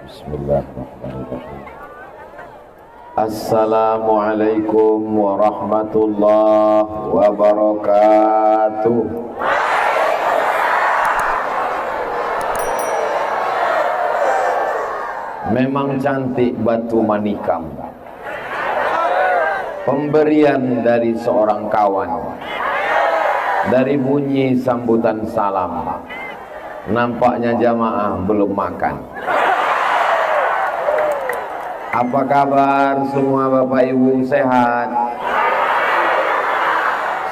Bismillahirrahmanirrahim. Assalamualaikum warahmatullahi wabarakatuh. Memang cantik batu manikam, pemberian dari seorang kawan. Dari bunyi sambutan salam, nampaknya jamaah belum makan. Apa kabar semua Bapak Ibu, sehat?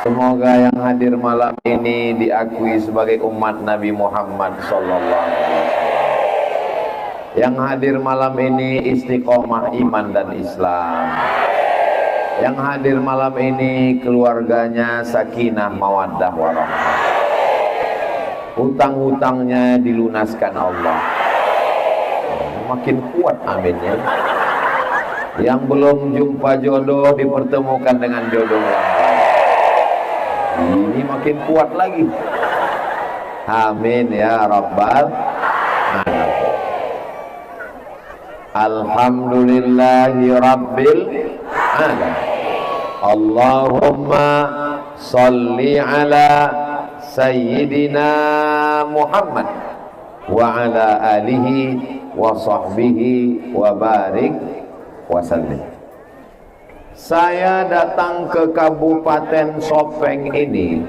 Semoga yang hadir malam ini diakui sebagai umat Nabi Muhammad SAW. Yang hadir malam ini istiqomah iman dan Islam. Yang hadir malam ini keluarganya sakinah mawaddah warahmah. Hutang-hutangnya dilunaskan Allah. Makin kuat aminnya. Yang belum jumpa jodoh dipertemukan dengan jodoh yang baik. Ini makin kuat lagi. Amin ya rabbal alamin. Alhamdulillahi rabbil alamin. Allahumma salli ala sayyidina Muhammad wa ala alihi wa sahbihi wa barik wasallim. Saya datang ke Kabupaten Sopeng ini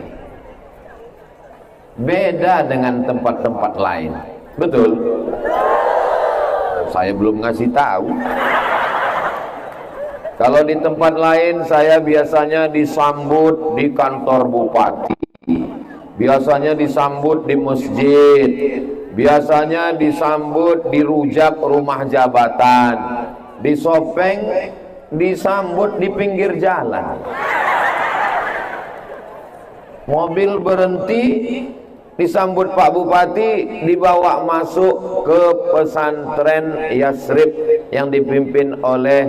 beda dengan tempat-tempat lain. Betul? Saya belum ngasih tahu. Kalau di tempat lain saya biasanya disambut di kantor bupati, biasanya disambut di masjid, biasanya disambut di rujak rumah jabatan. Di Sopeng disambut di pinggir jalan. Mobil berhenti, disambut Pak Bupati, dibawa masuk ke pesantren Yasrib yang dipimpin oleh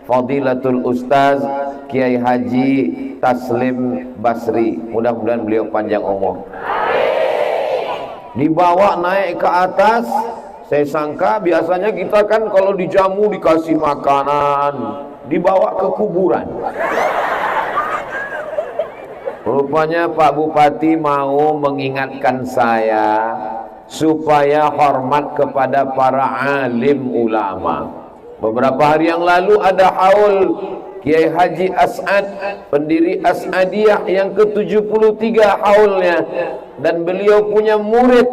Fadilatul Ustaz Kiai Haji Taslim Basri. Mudah-mudahan beliau panjang umur. Dibawa naik ke atas. Saya sangka biasanya kita kan kalau dijamu dikasih makanan, dibawa ke kuburan. Rupanya Pak Bupati mau mengingatkan saya supaya hormat kepada para alim ulama. Beberapa hari yang lalu ada haul Kiai Haji As'ad, pendiri As'adiyah yang ke-73 haulnya, dan beliau punya murid.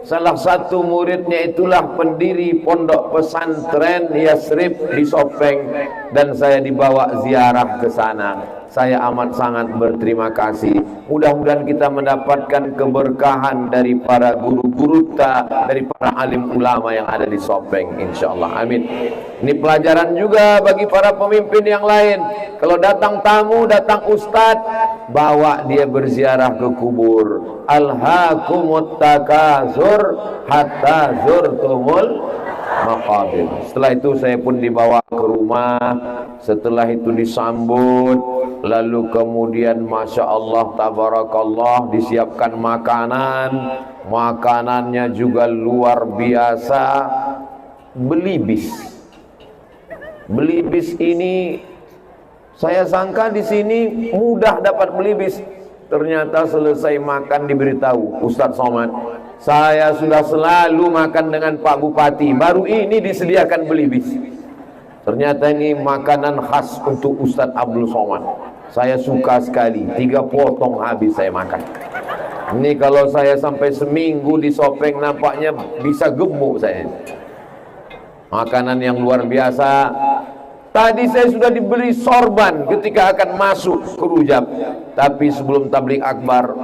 Salah satu muridnya itulah pendiri pondok pesantren Yasrib di Sopeng, dan saya dibawa ziarah ke sana. Saya amat sangat berterima kasih. Mudah-mudahan kita mendapatkan keberkahan dari para guru-guru dari para alim ulama yang ada di Sopeng, insyaallah. Amin. Ini pelajaran juga bagi para pemimpin yang lain. Kalau datang tamu, datang ustadz, bawa dia berziarah ke kubur. Alhaakumut takasur hatta zurtumul maqabir. Setelah itu saya pun dibawa ke rumah. Setelah itu disambut, lalu kemudian masya Allah tabarakallah disiapkan makanan. Makanannya juga luar biasa. Belibis. Belibis ini saya sangka di sini mudah dapat belibis. Ternyata selesai makan diberitahu, Ustadz Somad, saya sudah selalu makan dengan Pak Bupati, baru ini disediakan belibis. Ternyata ini makanan khas untuk Ustadz Abdul Somad. Saya suka sekali, 3 potong habis saya makan. Ini kalau saya sampai seminggu di Sopeng nampaknya bisa gemuk saya. Makanan yang luar biasa. Tadi saya sudah diberi sorban ketika akan masuk ke Rujab. Tapi sebelum tabligh akbar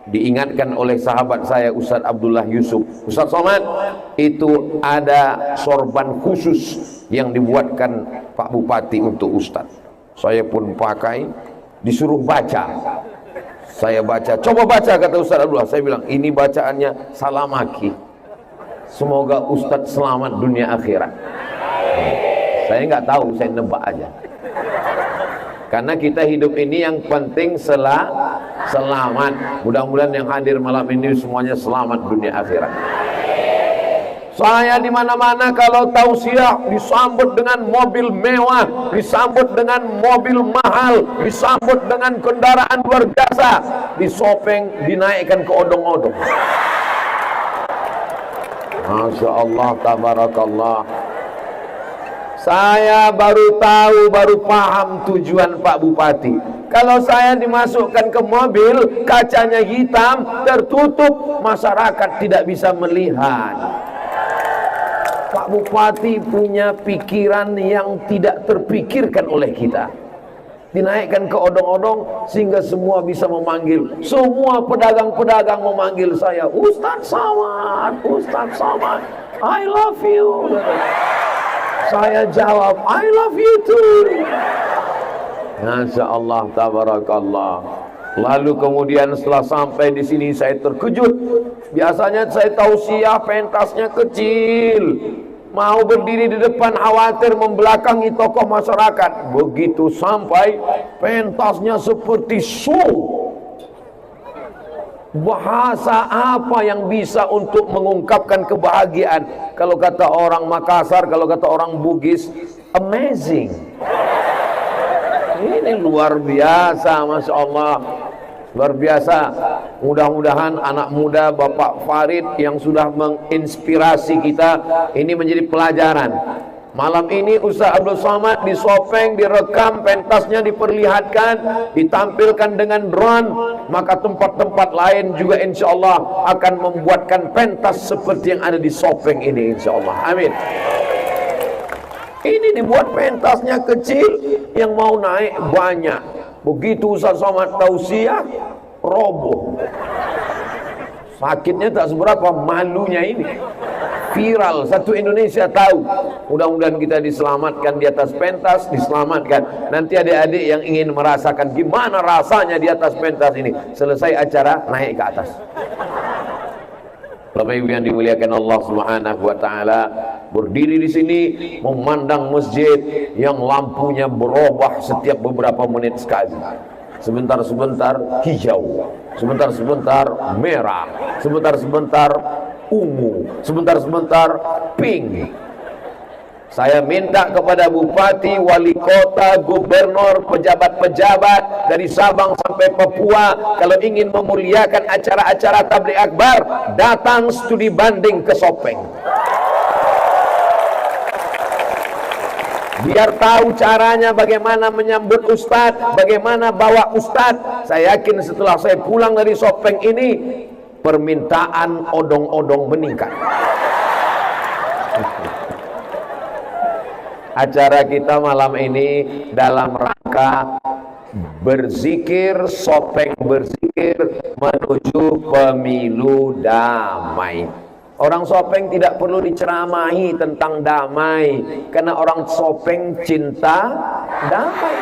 diingatkan oleh sahabat saya Ustadz Abdullah Yusuf, Ustadz Somad, itu ada sorban khusus yang dibuatkan Pak Bupati untuk Ustadz. Saya pun pakai, disuruh baca. Saya baca, coba baca kata Ustadz Abdullah. Saya bilang, ini bacaannya salamaki. Semoga Ustadz selamat dunia akhirat. Saya nggak tahu, saya nebak aja. Karena kita hidup ini yang penting selamat. Mudah-mudahan yang hadir malam ini semuanya selamat dunia akhirat. Saya di mana-mana kalau tausiah disambut dengan mobil mewah, disambut dengan mobil mahal, disambut dengan kendaraan luar biasa, disopeng, dinaikkan ke odong-odong. Masya Allah, tabarakallah. Saya baru tahu, baru paham tujuan Pak Bupati. Kalau saya dimasukkan ke mobil, kacanya hitam, tertutup, masyarakat tidak bisa melihat. Pak Bupati punya pikiran yang tidak terpikirkan oleh kita. Dinaikkan ke odong-odong sehingga semua bisa memanggil. Semua pedagang-pedagang memanggil saya, Ustadz Somad, Ustadz Somad, I love you. Saya jawab, I love you too. Masya Allah, tabarakallah. Lalu kemudian setelah sampai di sini saya terkejut. Biasanya saya tausiah pentasnya kecil, mau berdiri di depan khawatir membelakangi tokoh masyarakat. Begitu sampai pentasnya seperti show. Bahasa apa yang bisa untuk mengungkapkan kebahagiaan? Kalau kata orang Makassar, kalau kata orang Bugis, amazing. Ini luar biasa, Masya Allah. Luar biasa. Mudah-mudahan anak muda Bapak Farid yang sudah menginspirasi kita, ini menjadi pelajaran. Malam ini Ustaz Abdul Somad disopeng, direkam, pentasnya diperlihatkan, ditampilkan dengan drone. Maka tempat-tempat lain juga insya Allah akan membuatkan pentas seperti yang ada di sopeng ini, insya Allah. Amin. Ini dibuat pentasnya kecil, yang mau naik banyak. Begitu Ustaz Somad tausiah, roboh. Sakitnya tak seberapa, malunya ini viral, satu Indonesia tahu. Mudah-mudahan kita diselamatkan di atas pentas, diselamatkan. Nanti adik-adik yang ingin merasakan gimana rasanya di atas pentas ini, selesai acara naik ke atas. Bapak Ibu yang dimuliakan Allah Subhanahu wa taala, berdiri di sini memandang masjid yang lampunya berubah setiap beberapa menit sekali. Sebentar-sebentar hijau, sebentar-sebentar merah, sebentar-sebentar ungu, sebentar-sebentar pink. Saya minta kepada bupati, wali kota, gubernur, pejabat-pejabat dari Sabang sampai Papua, kalau ingin memuliakan acara-acara tabligh akbar, datang studi banding ke Sopeng. Biar tahu caranya bagaimana menyambut ustadz, bagaimana bawa ustadz. Saya yakin setelah saya pulang dari Sopeng ini, permintaan odong-odong meningkat. Acara kita malam ini dalam rangka berzikir, Sopeng berzikir menuju pemilu damai. Orang Sopeng tidak perlu diceramahi tentang damai, karena orang Sopeng cinta damai.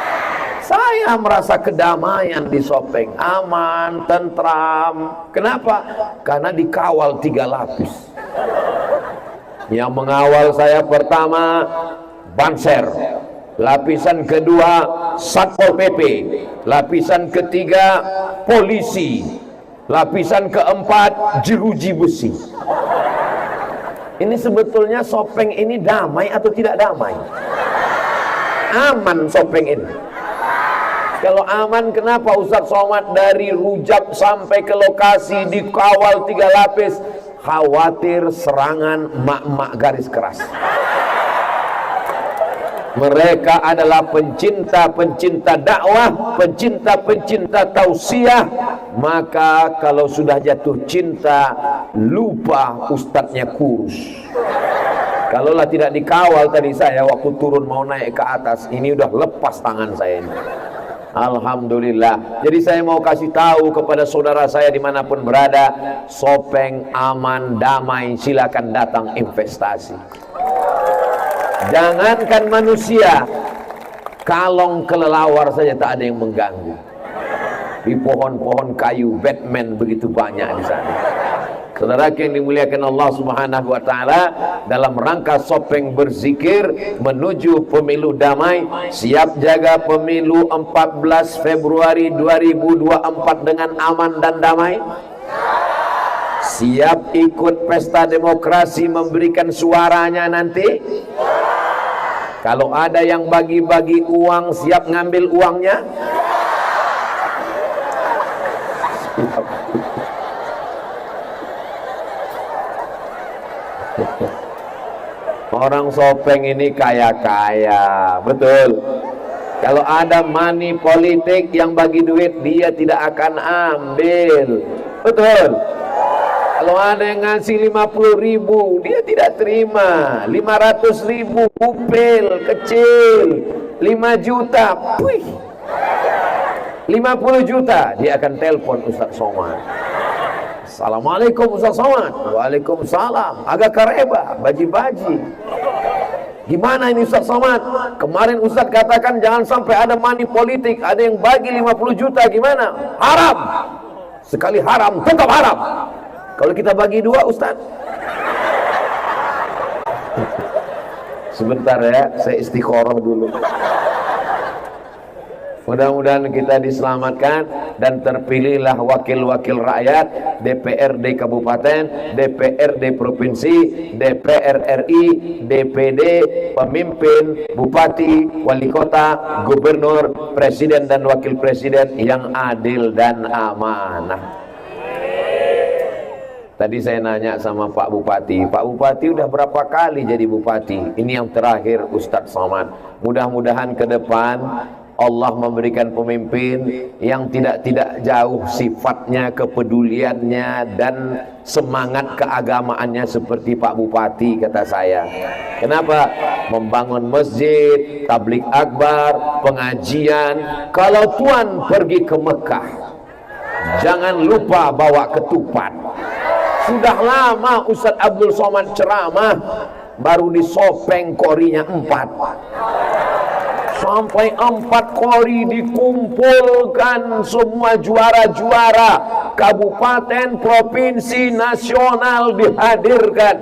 Saya merasa kedamaian di Sopeng, aman, tentram. Kenapa? Karena dikawal 3 lapis. Yang mengawal saya pertama Banser, lapisan kedua Satpol PP, lapisan ketiga polisi, lapisan keempat jeruji besi. Ini sebetulnya Sopeng ini damai atau tidak damai? Aman Sopeng ini. Kalau aman, kenapa Ustaz Somad dari Rujak sampai ke lokasi dikawal 3 lapis? Khawatir serangan mak-mak garis keras. Mereka adalah pencinta-pencinta dakwah, pencinta-pencinta tausiah. Maka kalau sudah jatuh cinta, lupa ustadznya kurus. Kalaulah tidak dikawal tadi saya waktu turun mau naik ke atas, ini udah lepas tangan saya ini. Alhamdulillah. Jadi saya mau kasih tahu kepada saudara saya dimanapun berada, Sopeng aman, damai, silakan datang investasi. Jangankan manusia, kalong kelelawar saja tak ada yang mengganggu. Di pohon-pohon kayu, Batman begitu banyak di sana. Saudara yang dimuliakan Allah Subhanahu wa taala, dalam rangka Sopeng berzikir menuju pemilu damai, siap jaga pemilu 14 Februari 2024 dengan aman dan damai. Siap ikut pesta demokrasi memberikan suaranya nanti? Kalau ada yang bagi-bagi uang, siap ngambil uangnya? Siap. Orang Sopeng ini kaya-kaya, betul. Kalau ada money politik yang bagi duit, dia tidak akan ambil, betul. Kalau ada yang ngasih 50.000, dia tidak terima. 500.000 upil kecil, 5 juta, wih, 50 juta, dia akan telepon Ustaz Somad. Assalamualaikum Ustaz Somad. Waalaikumsalam. Agak kareba, baji-baji. Gimana ini Ustaz Somad? Kemarin Ustaz katakan jangan sampai ada money politik, ada yang bagi 50 juta, gimana? Haram. Sekali haram, tetap haram. Kalau kita bagi 2 Ustaz. Sebentar ya, saya istikharah dulu. Mudah-mudahan kita diselamatkan dan terpilihlah wakil-wakil rakyat, DPRD Kabupaten, DPRD Provinsi, DPR RI, DPD, pemimpin, bupati, wali kota, gubernur, presiden dan wakil presiden yang adil dan amanah. Tadi saya nanya sama Pak Bupati, Pak Bupati udah berapa kali jadi bupati? Ini yang terakhir Ustadz Somad. Mudah-mudahan ke depan Allah memberikan pemimpin yang tidak jauh sifatnya, kepeduliannya dan semangat keagamaannya seperti Pak Bupati, kata saya. Kenapa? Membangun masjid, tablik akbar, pengajian. Kalau Tuan pergi ke Mekah, jangan lupa bawa ketupat. Sudah lama Ustadz Abdul Somad ceramah, baru di Sopeng korinya 4. Sampai 4 kori dikumpulkan semua juara-juara kabupaten, provinsi, nasional dihadirkan.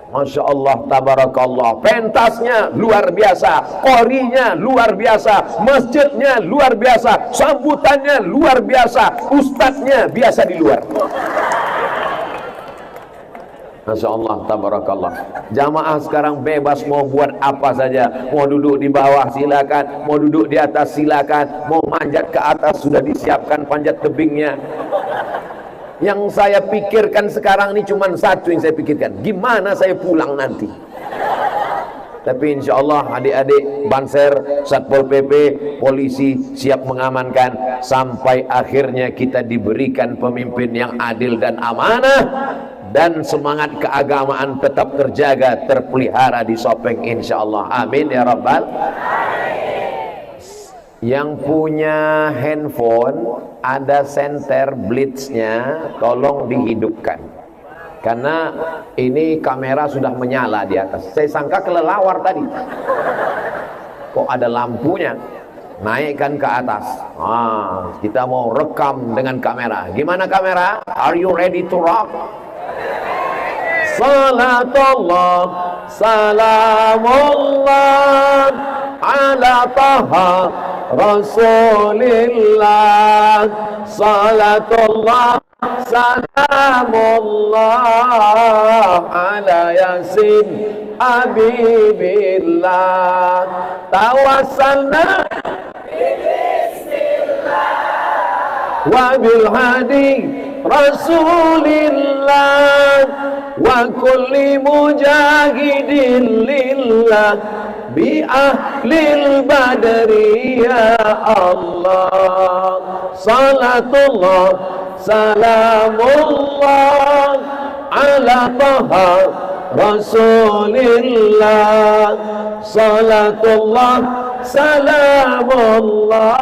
Masya Allah, tabarakallah. Pentasnya luar biasa, korinya luar biasa, masjidnya luar biasa, sambutannya luar biasa, ustadznya biasa di luar. Masya Allah, tabarakallah. Jamaah sekarang bebas mau buat apa saja. Mau duduk di bawah silakan, mau duduk di atas silakan, mau manjat ke atas sudah disiapkan panjat tebingnya. Yang saya pikirkan sekarang ini cuma satu yang saya pikirkan, gimana saya pulang nanti. Tapi insya Allah adik-adik Banser, Satpol PP, polisi siap mengamankan sampai akhirnya kita diberikan pemimpin yang adil dan amanah, dan semangat keagamaan tetap terjaga, terpelihara di Sopeng insya Allah. Amin ya Rabbal. Yang punya handphone ada senter blitznya, tolong dihidupkan, karena ini kamera sudah menyala di atas. Saya sangka kelelawar tadi, kok ada lampunya. Naikkan ke atas. Kita mau rekam dengan kamera. Gimana kamera? Are you ready to rock? Salatullah, salamullah ala taha Rasulillah. Salatullah, salamullah ala Yasin Habibillah. Tawassalna wa bil hadi Rasulillah wa kulli mujahidin lillah bi ahlil badri ya Allah. Salatullah, salamullah ala taha Rasulillah. Salatullah, salamullah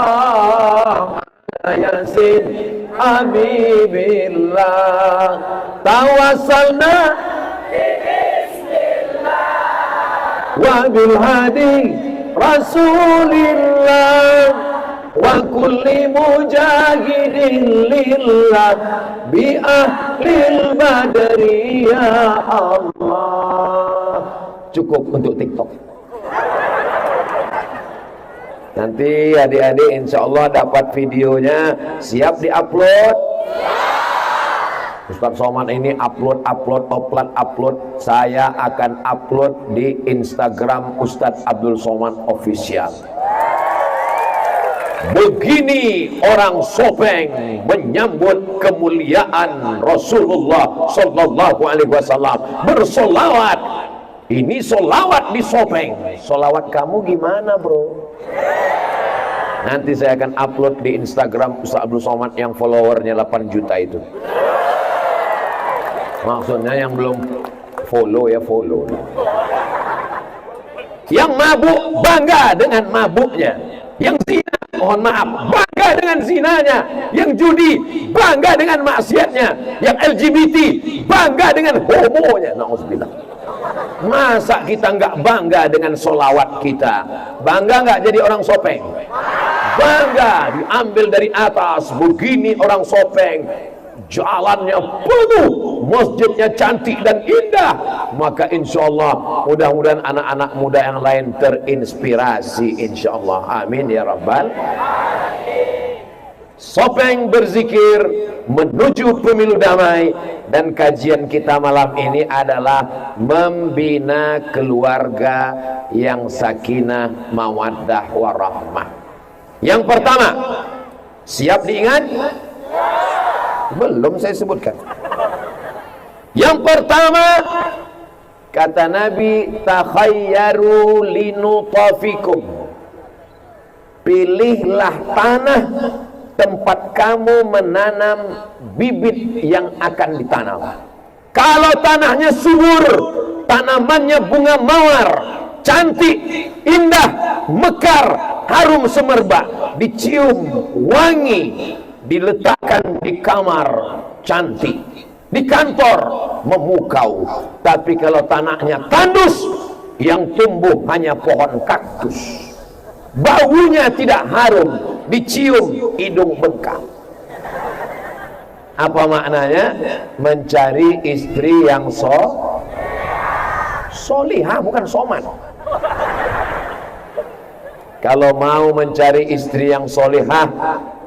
Yasin Habibillah. Tawassalna wa bil hadi Rasulillah wa kulli mujahidin lillah bi ahlil badri ya Allah. Cukup untuk TikTok. Nanti adik-adik insya Allah dapat videonya, siap diupload. Ustaz Somad ini upload. Saya akan upload di Instagram Ustaz Abdul Somad Official. Begini orang Sopeng menyambut kemuliaan Rasulullah Sallallahu Alaihi Wasallam, bersolawat. Ini solawat di Sopeng. Solawat kamu gimana, bro? Nanti saya akan upload di Instagram Ustaz Abdul Somad yang followernya 8 juta itu. Maksudnya yang belum follow ya follow. Yang mabuk bangga dengan mabuknya. Yang zina, mohon maaf, bangga dengan zinanya. Yang judi, bangga dengan maksiatnya. Yang LGBT, bangga dengan homonya. Na'udzubillah. Masa kita nggak bangga dengan solawat kita? Bangga nggak jadi orang Sopeng? Bangga, diambil dari atas. Begini orang Sopeng, jalannya penuh, masjidnya cantik dan indah. Maka insya Allah mudah-mudahan anak-anak muda yang lain terinspirasi, insya Allah. Amin ya rabbal. Sopeng berzikir menuju pemilu damai, dan kajian kita malam ini adalah membina keluarga yang sakinah, mawaddah, warahmah. Yang pertama, siap diingat? Belum saya sebutkan. Yang pertama, kata Nabi, takhayyaru linutafikum, pilihlah tanah tempat kamu menanam bibit yang akan ditanam. Kalau tanahnya subur, tanamannya bunga mawar, cantik, indah, mekar, harum semerbak, dicium wangi, diletakkan di kamar cantik, di kantor memukau. Tapi kalau tanahnya tandus, yang tumbuh hanya pohon kaktus, baunya tidak harum, dicium hidung bengkak. Apa maknanya? Mencari istri yang solihah, bukan soman. Kalau mau mencari istri yang solihah,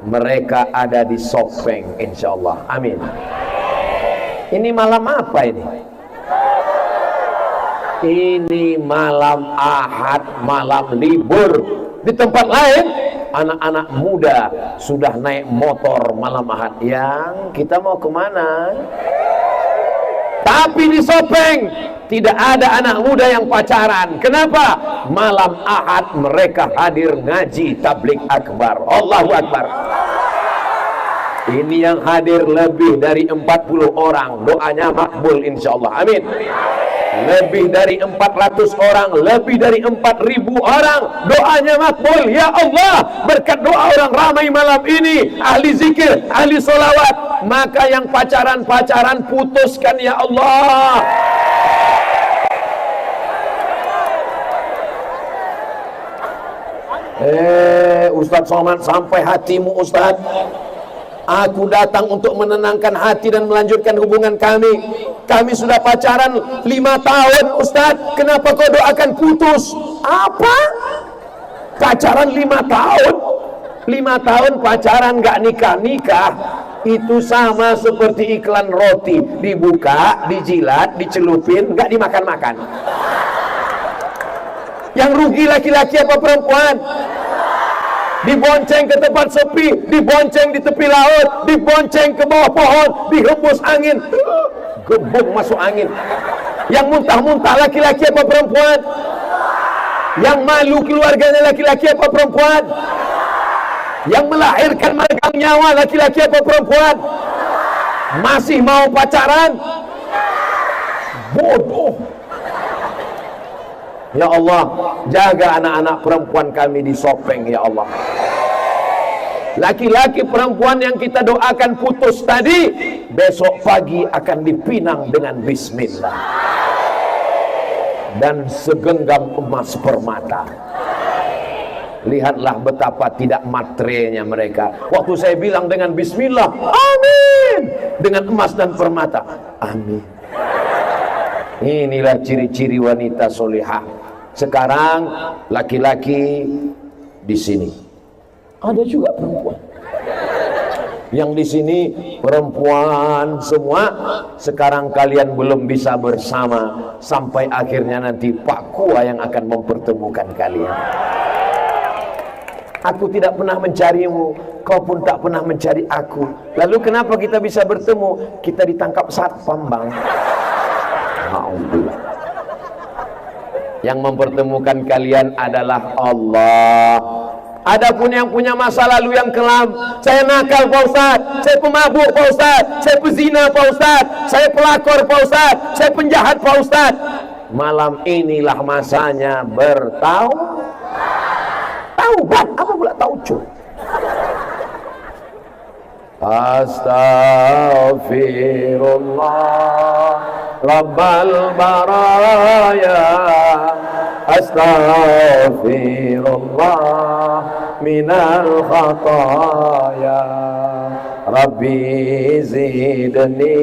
mereka ada di Sopeng, insya Allah. Amin. Ini malam apa ini? Ini malam Ahad, malam libur. Di tempat lain anak-anak muda sudah naik motor malam Ahad. Yang kita mau kemana? Tapi di Sopeng tidak ada anak muda yang pacaran. Kenapa? Malam Ahad mereka hadir ngaji tabligh akbar. Allahu Akbar. Ini yang hadir lebih dari 40 orang. Doanya makbul insyaallah. Amin. Lebih dari 400 orang, lebih dari 4.000 orang, doanya makbul. Ya Allah, berkat doa orang ramai malam ini, ahli zikir, ahli solawat, maka yang pacaran-pacaran putuskan ya Allah. Ustadz Somad, sampai hatimu Ustadz. Aku datang untuk menenangkan hati dan melanjutkan hubungan kami. Kami sudah pacaran 5 tahun Ustadz. Kenapa kau doakan putus? Apa? Pacaran 5 tahun? 5 tahun pacaran gak nikah-nikah, itu sama seperti iklan roti. Dibuka, dijilat, dicelupin, gak dimakan-makan. Yang rugi laki-laki apa perempuan? Dibonceng ke tempat sepi, dibonceng di tepi laut, dibonceng ke bawah pohon, dihembus angin, gembung masuk angin. Yang muntah-muntah laki-laki apa perempuan? Yang malu keluarganya laki-laki apa perempuan? Yang melahirkan meregang nyawa laki-laki apa perempuan? Masih mau pacaran? Bodoh. Ya Allah, jaga anak-anak perempuan kami di Sopeng ya Allah. Laki-laki perempuan yang kita doakan putus tadi, besok pagi akan dipinang dengan bismillah dan segenggam emas permata. Lihatlah betapa tidak materainya mereka. Waktu saya bilang dengan bismillah, amin, dengan emas dan permata, amin. Inilah ciri-ciri wanita solihah. Sekarang laki-laki di sini, ada juga perempuan. Yang di sini perempuan semua, sekarang kalian belum bisa bersama sampai akhirnya nanti Pak Kua yang akan mempertemukan kalian. Aku tidak pernah mencarimu, kau pun tak pernah mencari aku. Lalu kenapa kita bisa bertemu? Kita ditangkap satpam, Bang. Alhamdulillah. Yang mempertemukan kalian adalah Allah. Adapun yang punya masa lalu yang kelam, saya nakal Pak Ustaz, saya pemabuk Pak Ustaz, saya pezina Pak Ustaz, saya pelakor Pak Ustaz, saya penjahat Pak Ustaz. Malam inilah masanya taubat. Apa pula taubat? Astaghfirullah Rabbal baraya, astaghfirullah minal khataya, Rabbi zidni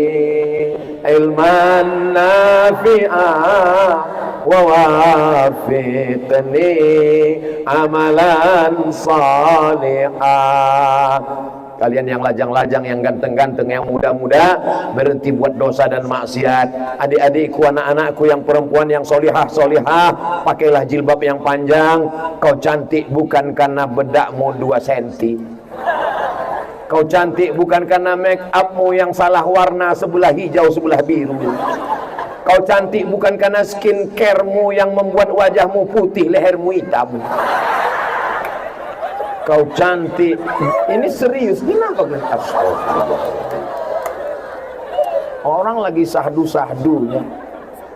ilman nafi'ah wa wafiqni amalan salihah. Kalian yang lajang-lajang, yang ganteng-ganteng, yang muda-muda, berhenti buat dosa dan maksiat. Adik-adikku, anak-anakku yang perempuan, yang solihah, pakailah jilbab yang panjang. Kau cantik bukan karena bedakmu 2 cm. Kau cantik bukan karena make upmu yang salah warna, sebelah hijau sebelah biru. Kau cantik bukan karena skincaremu yang membuat wajahmu putih, lehermu hitam. Kau cantik, ini serius, kenapa kan? Orang lagi sahdu-sahdunya.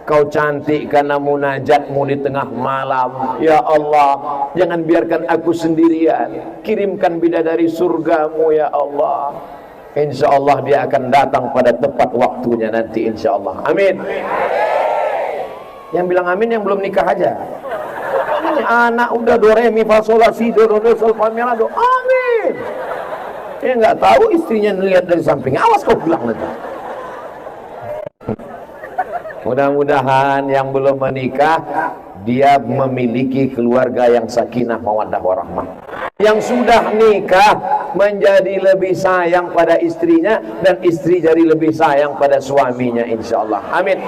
Kau cantik karena munajatmu di tengah malam. Ya Allah, jangan biarkan aku sendirian. Kirimkan bidadari surgamu ya Allah. Insya Allah dia akan datang pada tepat waktunya nanti insya Allah. Amin. Yang bilang amin yang belum nikah aja. Ini anak udah do re mi fa sol la si do sol fa mi la do. Amin. Dia nggak tahu istrinya ngelihat dari samping. Awas kau pulang nanti. Mudah-mudahan yang belum menikah dia memiliki keluarga yang sakinah mawaddah warahmah. Yang sudah nikah menjadi lebih sayang pada istrinya, dan istri jadi lebih sayang pada suaminya insyaallah. Amin.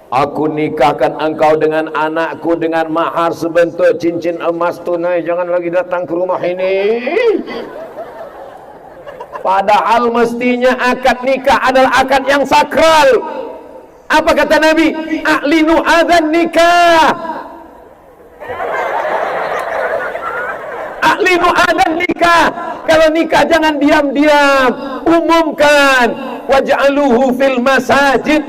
Aku nikahkan engkau dengan anakku dengan mahar sebentuk cincin emas tunai. Jangan lagi datang ke rumah ini. Padahal mestinya akad nikah adalah akad yang sakral. Apa kata Nabi? A'linu adzan nikah. A'linu adzan nikah. Kalau nikah jangan diam-diam, umumkan. Waj'aluhu fil masajid.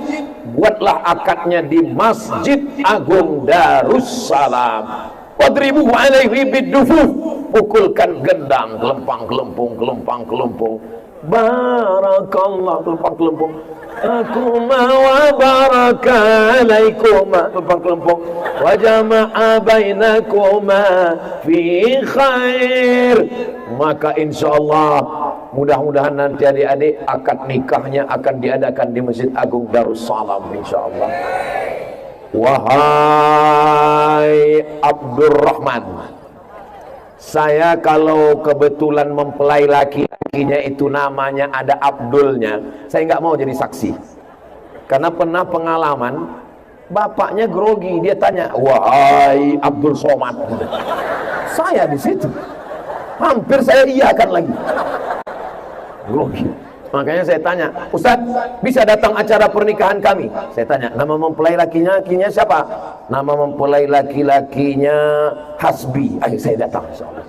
Buatlah akadnya di Masjid Agung Darussalam. Wadribuhu alaihi bidufuf. Pukulkan gendang, gelempang-gelempung, gelempang-gelempung. Barakallah, gelempang-gelempung. Aku wa baraka alaikuma, gelempang-gelempung. Wa jama'a bainakuma fi khair. Maka insyaallah mudah-mudahan nanti adik-adik akad nikahnya akan diadakan di Masjid Agung Darussalam insyaallah. Wahai Abdurrahman, saya kalau kebetulan mempelai laki-lakinya itu namanya ada Abdulnya, saya nggak mau jadi saksi. Karena pernah pengalaman, bapaknya grogi, dia tanya, wahai Abdul Somad. Saya di situ, hampir saya iakan lagi. Grogi. Makanya saya tanya, Ustaz, bisa datang acara pernikahan kami? Saya tanya, nama mempelai laki-lakinya siapa? Nama mempelai laki-lakinya Hasbi. Ayo saya datang, insyaallah.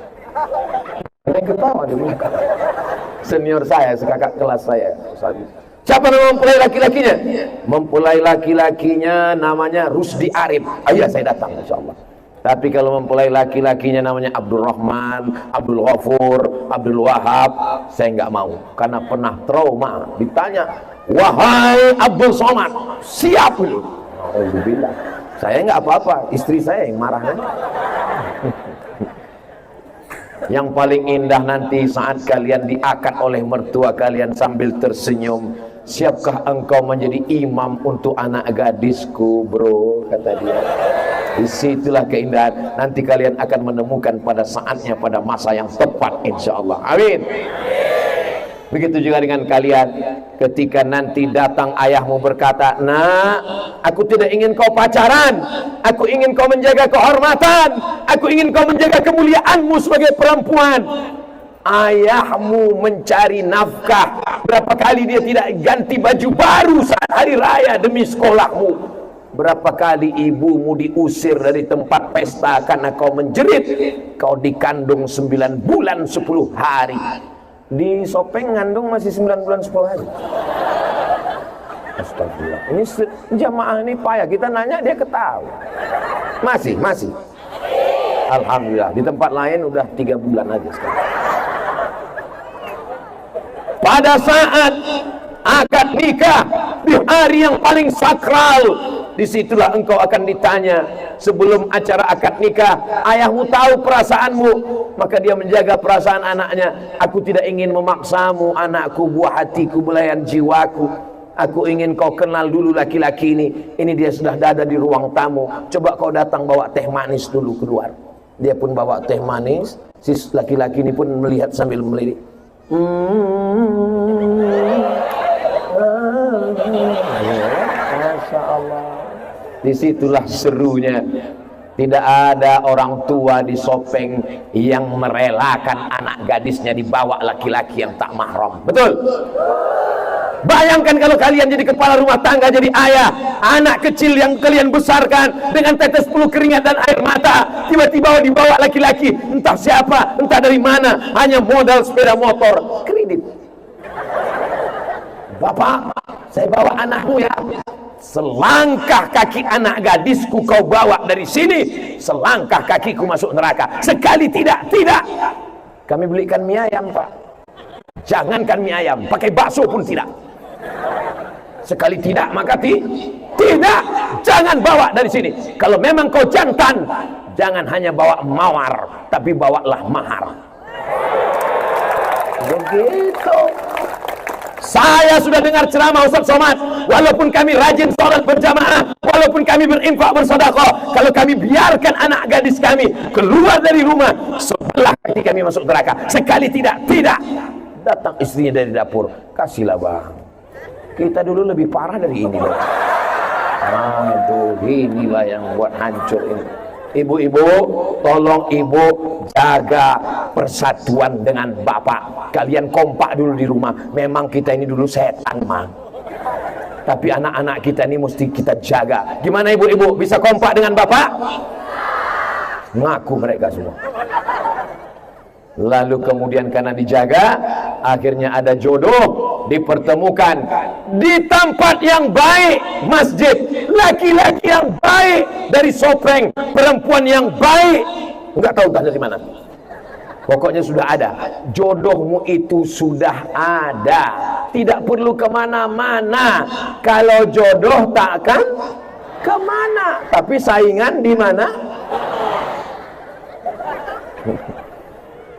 Saya ketawa di belakang. Senior saya, sekakak kelas saya. Siapa nama mempelai laki-lakinya? Mempelai laki-lakinya namanya Rusdi Arif. Ayo saya datang, insyaallah. Tapi kalau mempelai laki-lakinya namanya Abdul Rahman, Abdul Ghafur, Abdul Wahab, saya nggak mau. Karena pernah trauma. Ditanya, wahai Abdul Somad, siap ini? Alhamdulillah. Saya nggak apa-apa, istri saya yang marah. Yang paling indah nanti saat kalian diakad oleh mertua kalian sambil tersenyum. Siapkah engkau menjadi imam untuk anak gadisku, bro? Kata dia. Disitulah keindahan. Nanti kalian akan menemukan pada saatnya, pada masa yang tepat insyaallah. Amin. Begitu juga dengan kalian. Ketika nanti datang ayahmu berkata, "Nak, aku tidak ingin kau pacaran, aku ingin kau menjaga kehormatan, aku ingin kau menjaga kemuliaanmu sebagai perempuan." Ayahmu mencari nafkah. Berapa kali dia tidak ganti baju baru saat hari raya demi sekolahmu. Berapa kali ibumu diusir dari tempat pesta karena kau menjerit. Kau dikandung 9 bulan 10 hari. Di Sopeng ngandung masih 9 bulan 10 hari. Astagfirullah. Ini jamaah ini payah. Kita nanya dia ketawa. Masih. Alhamdulillah. Di tempat lain udah 3 bulan aja sekarang. Pada saat akad nikah di hari yang paling sakral, disitulah engkau akan ditanya. Sebelum acara akad nikah, ayahmu tahu perasaanmu, maka dia menjaga perasaan anaknya. Aku tidak ingin memaksamu, anakku, buah hatiku, belayan jiwaku. Aku ingin kau kenal dulu laki-laki ini. Ini dia sudah ada di ruang tamu. Coba kau datang bawa teh manis dulu keluar. Dia pun bawa teh manis. Si laki-laki ini pun melihat sambil melirik. Masya Allah. Disitulah serunya. Tidak ada orang tua di Sopeng yang merelakan anak gadisnya dibawa laki-laki yang tak mahram. Betul? Bayangkan kalau kalian jadi kepala rumah tangga, jadi ayah, anak kecil yang kalian besarkan dengan tetes peluh keringat dan air mata, tiba-tiba dibawa laki-laki, entah siapa, entah dari mana, hanya modal sepeda motor, kredit. Bapak, saya bawa anakmu ya. Selangkah kaki anak gadisku kau bawa dari sini, selangkah kakiku masuk neraka. Sekali tidak. Kami belikan mie ayam, Pak. Jangankan mie ayam, pakai bakso pun tidak. Sekali tidak, maka tidak. Jangan bawa dari sini. Kalau memang kau jantan, jangan hanya bawa mawar, tapi bawalah mahar. Begitu. Saya sudah dengar ceramah Ustaz Somad. Walaupun kami rajin sholat berjamaah, walaupun kami berinfak bersedekah, kalau kami biarkan anak gadis kami keluar dari rumah, sebelah kaki kami masuk neraka. Sekali tidak. Datang istrinya dari dapur, kasihlah bang. Kita dulu lebih parah dari ini loh. Aduh, inilah yang buat hancur ini. Ibu-ibu, tolong ibu jaga persatuan dengan bapak. Kalian kompak dulu di rumah. Memang kita ini dulu setan, Mang. Tapi anak-anak kita ini mesti kita jaga. Gimana ibu-ibu, bisa kompak dengan bapak? Ngaku mereka semua. Lalu kemudian karena dijaga, akhirnya ada jodoh, dipertemukan di tempat yang baik, masjid, laki-laki yang baik dari Sopeng, perempuan yang baik, nggak tahu dari mana. Pokoknya sudah ada, jodohmu itu sudah ada, tidak perlu kemana-mana. Kalau jodoh takkan kemana, tapi saingan di mana?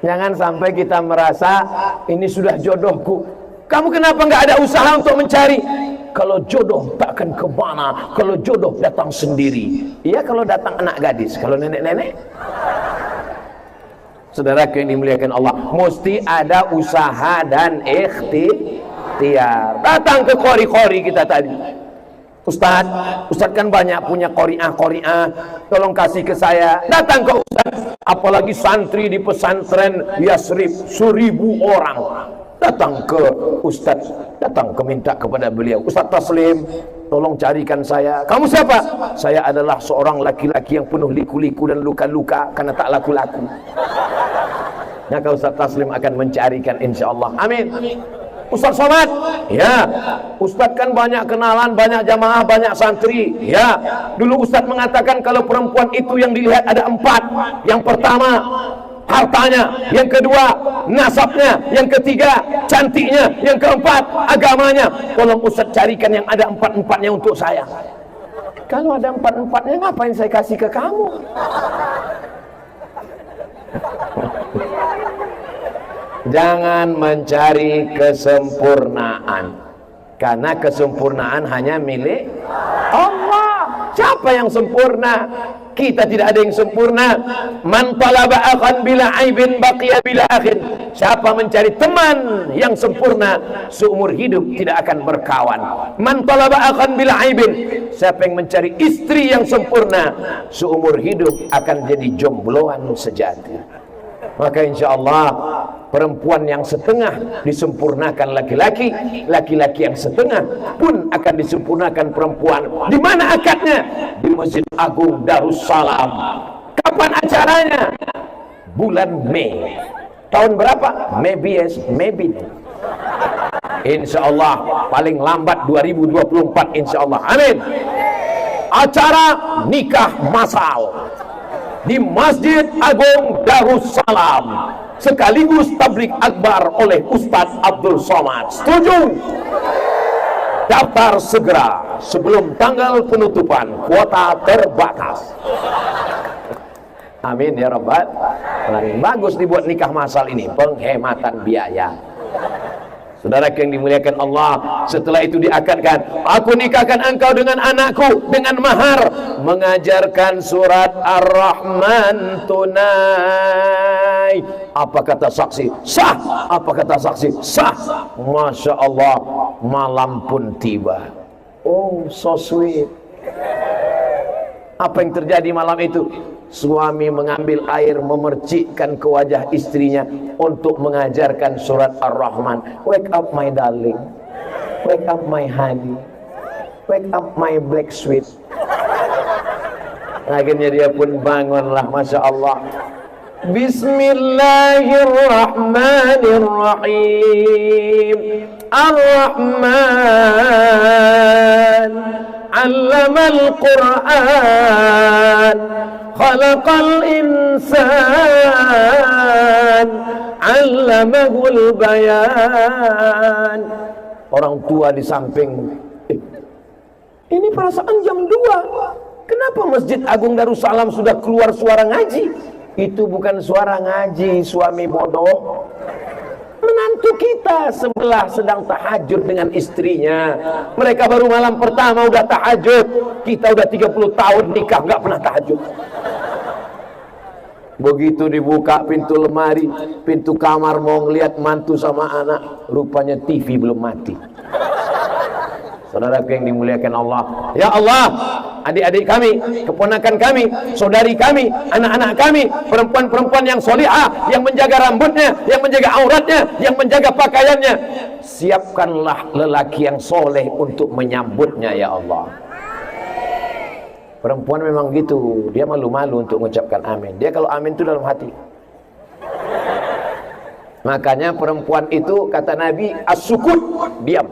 Jangan sampai kita merasa ini sudah jodohku. Kamu kenapa nggak ada usaha untuk mencari? Kalau jodoh takkan kemana, kalau jodoh datang sendiri. Iya kalau datang anak gadis, kalau nenek-nenek. Saudara yang dimuliakan Allah, mesti ada usaha dan ikhtiar. Datang ke kori-kori kita tadi. Ustaz kan banyak punya qori'ah, tolong kasih ke saya. Datang ke Ustaz, apalagi santri di pesantren Yasrib 1000 orang. Datang ke Ustaz, datang minta kepada beliau, Ustaz Taslim, tolong carikan saya. Kamu siapa? Saya adalah seorang laki-laki yang penuh liku-liku dan luka-luka karena tak laku-laku. Maka Ustaz Taslim akan mencarikan insyaallah. Amin. Ustaz Somad, ya. Ustaz kan banyak kenalan, banyak jamaah, banyak santri, ya. Dulu Ustaz mengatakan kalau perempuan itu yang dilihat ada 4. Yang pertama, hartanya. Yang kedua, nasabnya. Yang ketiga, cantiknya. Yang keempat, agamanya. Tolong Ustaz carikan yang ada 4-4-nya untuk saya. Kalau ada 4-4-nya, ngapain saya kasih ke kamu? Jangan mencari kesempurnaan, karena kesempurnaan hanya milik Allah. Siapa yang sempurna? Kita tidak ada yang sempurna. Man talaba akhan bila aibin baqiya bila akhin. Siapa mencari teman yang sempurna, seumur hidup tidak akan berkawan. Man talaba akhan bila aibin. Siapa yang mencari istri yang sempurna, seumur hidup akan jadi jombloan sejati. Maka insya Allah perempuan yang setengah disempurnakan laki-laki, laki-laki yang setengah pun akan disempurnakan perempuan. Di mana akadnya? Di Masjid Agung Darussalam. Kapan acaranya? Bulan Mei. Tahun berapa? Maybe yes, maybe. Insya Allah paling lambat 2024 insya Allah. Amin. Acara nikah massal di Masjid Agung Darussalam, sekaligus tablik akbar oleh Ustadz Abdul Somad. Setuju? Daftar segera sebelum tanggal penutupan, kuota terbatas. Amin ya Rabbal alamin. Bagus dibuat nikah massal ini, penghematan biaya. Saudara yang dimuliakan Allah, setelah itu diakadkan, aku nikahkan engkau dengan anakku dengan mahar, mengajarkan surat Ar-Rahman tunai. Apa kata saksi? Sah. Apa kata saksi? Sah. Masya Allah, malam pun tiba. Oh, so sweet. Apa yang terjadi malam itu? Suami mengambil air memercikkan ke wajah istrinya untuk mengajarkan surat Ar-Rahman. Wake up my darling, wake up my honey, wake up my black sweet. Akhirnya dia pun bangunlah, Masya Allah. Bismillahirrahmanirrahim. Ar-Rahman 'allamal Qur'an, khalaqal insan, 'allamahul bayan. Orang tua di samping, ini perasaan jam 2. Kenapa Masjid Agung Darussalam sudah keluar suara ngaji? Itu bukan suara ngaji, suami bodoh. Menantu kita sebelah sedang tahajud dengan istrinya. Mereka baru malam pertama udah tahajud. Kita udah 30 tahun nikah nggak pernah tahajud. Begitu dibuka pintu lemari, pintu kamar mau ngeliat mantu sama anak, rupanya TV belum mati. Saudara yang dimuliakan Allah, ya Allah, adik-adik kami, keponakan kami, saudari kami, anak-anak kami, perempuan-perempuan yang solihah, yang menjaga rambutnya, yang menjaga auratnya, yang menjaga pakaiannya, siapkanlah lelaki yang soleh untuk menyambutnya ya Allah. Perempuan memang gitu, dia malu-malu untuk mengucapkan amin. Dia kalau amin itu dalam hati. Makanya perempuan itu kata Nabi, as-sukut, diam.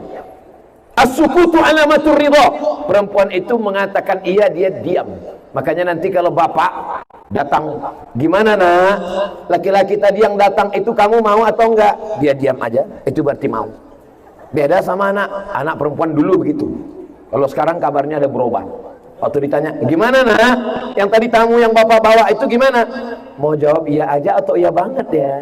As-sukutu alamatur ridha. Perempuan itu mengatakan iya, dia diam. Makanya nanti kalau bapak datang, gimana nak? Laki-laki tadi yang datang itu kamu mau atau enggak? Dia diam aja, itu berarti mau. Beda sama anak perempuan dulu begitu. Kalau sekarang kabarnya ada berubah. Waktu ditanya, gimana nak? Yang tadi tamu yang bapak bawa itu gimana? Mau jawab iya aja atau iya banget ya?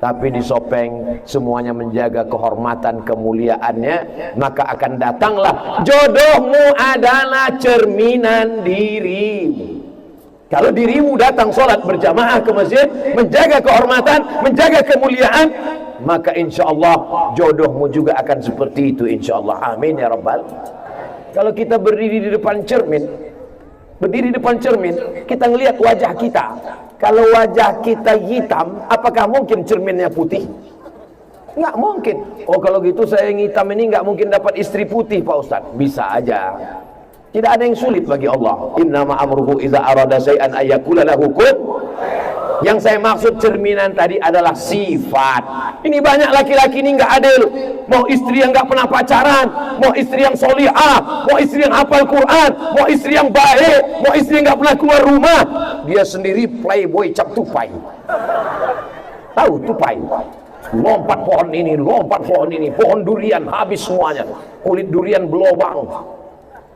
Tapi di Sopeng semuanya menjaga kehormatan kemuliaannya, maka akan datanglah jodohmu adalah cerminan dirimu. Kalau dirimu datang sholat berjamaah ke masjid, menjaga kehormatan, menjaga kemuliaan, maka insya Allah jodohmu juga akan seperti itu insya Allah. Amin ya Rabbal. Kalau kita berdiri di depan cermin, kita ngelihat wajah kita. Kalau wajah kita hitam, apakah mungkin cerminnya putih? Nggak mungkin. Oh kalau gitu saya yang hitam ini nggak mungkin dapat istri putih Pak Ustadz. Bisa aja. Tidak ada yang sulit bagi Allah. Innama amruhu idza arada syai'an ayyakula lahu kun. Yang saya maksud cerminan tadi adalah sifat. Ini banyak laki-laki ini nggak adil. Mau istri yang nggak pernah pacaran, mau istri yang solihah, mau istri yang hafal Quran, mau istri yang baik, mau istri yang nggak pernah keluar rumah. Dia sendiri playboy cap tupai. Tahu tupai? Lompat pohon ini, pohon durian habis semuanya. Kulit durian berlobang,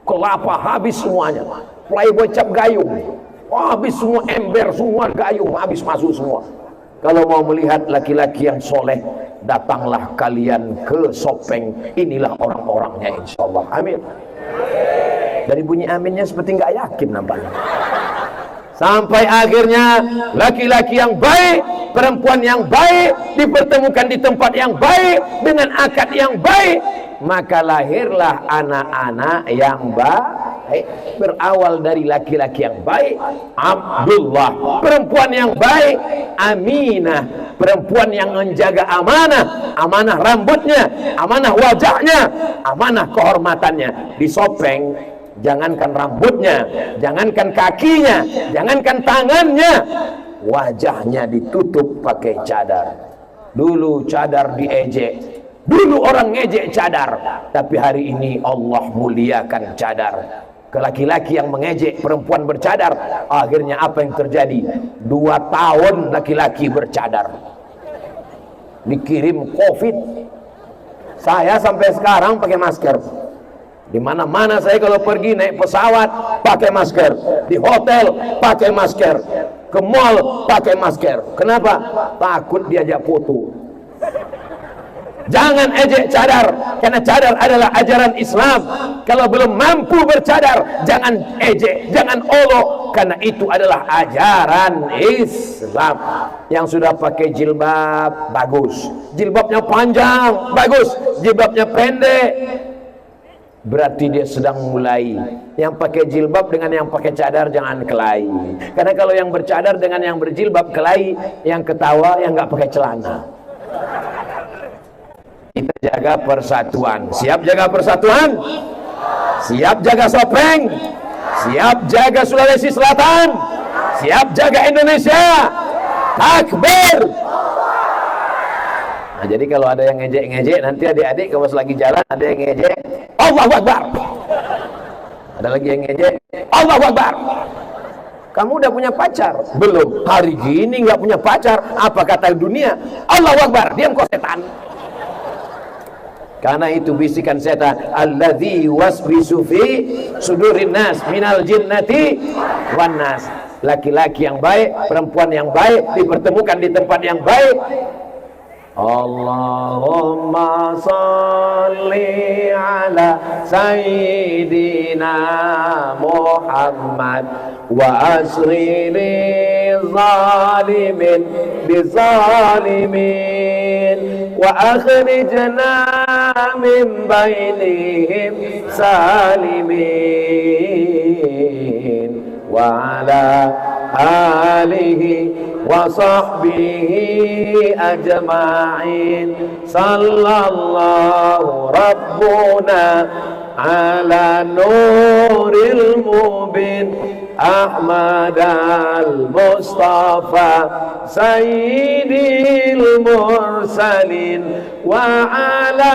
kelapa habis semuanya. Playboy cap gayung. Habis semua, ember semua, gayung habis masuk semua. Kalau mau melihat laki-laki yang soleh, datanglah kalian ke Sopeng. Inilah orang-orangnya insya Allah. Amin. Dari bunyi aminnya seperti nggak yakin nampaknya. Sampai akhirnya laki-laki yang baik, perempuan yang baik dipertemukan di tempat yang baik dengan akad yang baik, maka lahirlah anak-anak yang baik. Berawal dari laki-laki yang baik, Abdullah, perempuan yang baik, Aminah, perempuan yang menjaga amanah, amanah rambutnya, amanah wajahnya, amanah kehormatannya. Disopeng, jangankan rambutnya, jangankan kakinya, jangankan tangannya, wajahnya ditutup pakai cadar. Dulu cadar diejek, dulu orang ngejek cadar, tapi hari ini Allah muliakan cadar. Ke laki-laki yang mengejek perempuan bercadar, akhirnya apa yang terjadi? 2 tahun laki-laki bercadar, dikirim COVID. Saya sampai sekarang pakai masker. Di mana-mana saya kalau pergi naik pesawat pakai masker, di hotel pakai masker, ke mall pakai masker. Kenapa? Takut diajak foto. Jangan ejek cadar, karena cadar adalah ajaran Islam. Kalau belum mampu bercadar, jangan ejek, jangan olok, karena itu adalah ajaran Islam. Yang sudah pakai jilbab, bagus. Jilbabnya panjang, bagus. Jilbabnya pendek, berarti dia sedang mulai. Yang pakai jilbab dengan yang pakai cadar jangan kelahi. Karena kalau yang bercadar dengan yang berjilbab kelahi, yang ketawa yang nggak pakai celana. Kita jaga persatuan. Siap jaga persatuan? Siap jaga Sopeng? Siap jaga Sulawesi Selatan? Siap jaga Indonesia? Takbir! Nah, jadi kalau ada yang ngejek-ngejek, nanti adik-adik kalau lagi jalan ada yang ngejek, Allahu Akbar. Ada lagi yang ngejek, Allahu Akbar. Kamu udah punya pacar? Belum. Hari gini nggak punya pacar. Apa kata dunia? Allahu Akbar. Diam kau setan. Karena itu bisikan setan, alladzi waswisu fi sudurin nas minal jinnati wan nas. Laki-laki yang baik, perempuan yang baik dipertemukan di tempat yang baik. Allahumma salli ala sayyidina Muhammad wa asri lil zalimin bizalimin wa akhrijna min bainihim salimin wa ala alihi wa sahbihi ajma'in. Sallallahu rabbuna ala nuril mubin Ahmad al-Mustafa sayyidil mursalin wa ala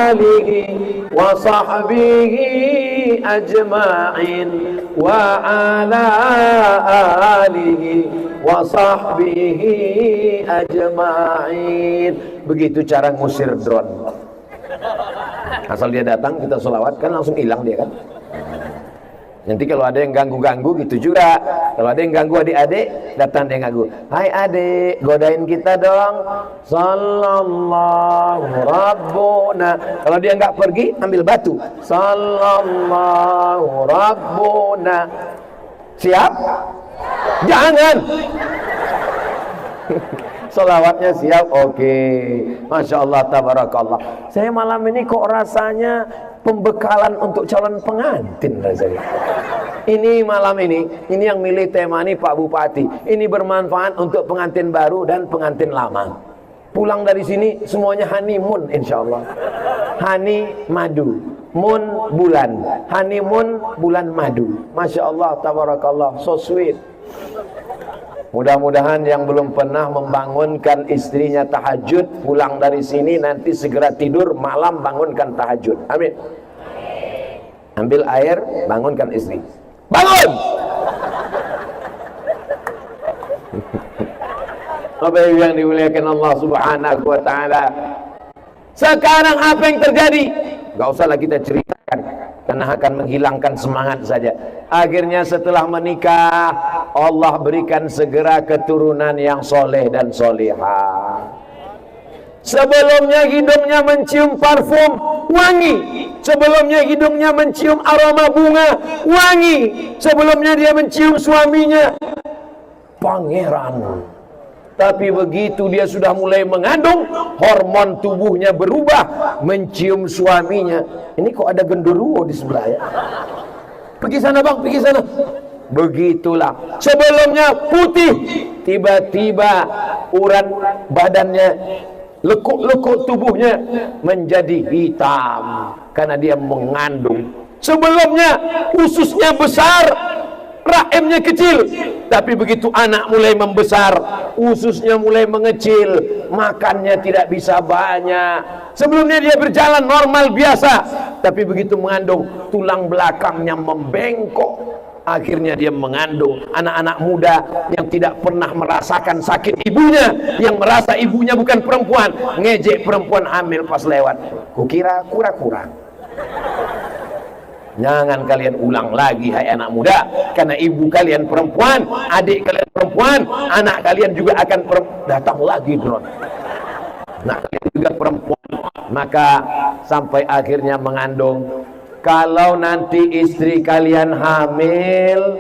alihi wa sahbihi ajma'in wa ala alihi wa sahbihi ajma'in. Begitu cara ngusir drone. Asal dia datang kita sholawat kan langsung hilang dia kan. Nanti kalau ada yang ganggu-ganggu gitu juga. Kalau ada yang ganggu adik-adik, datang dia ganggu. Hai adik, godain kita dong. Sallallahu rabbuna. Kalau dia nggak pergi, ambil batu. Sallallahu rabbuna. Siap? Jangan. Salawatnya siap, oke. Masya Allah, tabarakallah. Saya malam ini kok rasanya pembekalan untuk calon pengantin rasanya. Ini malam ini yang milih tema ini Pak Bupati. Ini bermanfaat untuk pengantin baru dan pengantin lama. Pulang dari sini semuanya honeymoon insya Allah. Hani madu, moon bulan, honeymoon bulan madu. Masya Allah, tabarakallah, so sweet. Mudah-mudahan yang belum pernah membangunkan istrinya tahajud, pulang dari sini nanti segera tidur, malam bangunkan tahajud. Amin. Ambil air, bangunkan istri. Bangun! Bapak Ibu yang dimuliakan Allah Subhanahu wa taala. Sekarang apa yang terjadi? Gak usahlah kita ceritakan, karena akan menghilangkan semangat saja. Akhirnya setelah menikah, Allah berikan segera keturunan yang soleh dan solihah. Sebelumnya hidungnya mencium parfum, wangi. Sebelumnya hidungnya mencium aroma bunga, wangi. Sebelumnya dia mencium suaminya, pangeran. Tapi begitu dia sudah mulai mengandung, hormon tubuhnya berubah, mencium suaminya. Ini kok ada genderuwo di sebelah ya? Pergi sana bang, pergi sana. Begitulah. Sebelumnya putih, tiba-tiba urat badannya, lekuk-lekuk tubuhnya menjadi hitam karena dia mengandung. Sebelumnya ususnya besar, rahimnya kecil, tapi begitu anak mulai membesar, ususnya mulai mengecil, makannya tidak bisa banyak. Sebelumnya dia berjalan normal biasa, tapi begitu mengandung, tulang belakangnya membengkok. Akhirnya dia mengandung. Anak-anak muda yang tidak pernah merasakan sakit ibunya, yang merasa ibunya bukan perempuan, ngejek perempuan hamil pas lewat. Kukira kura-kura. Jangan kalian ulang lagi hai anak muda, karena ibu kalian perempuan, adik kalian perempuan, anak kalian juga akan datang lagi drone. Anak kalian juga perempuan, maka sampai akhirnya mengandung. Kalau nanti istri kalian hamil,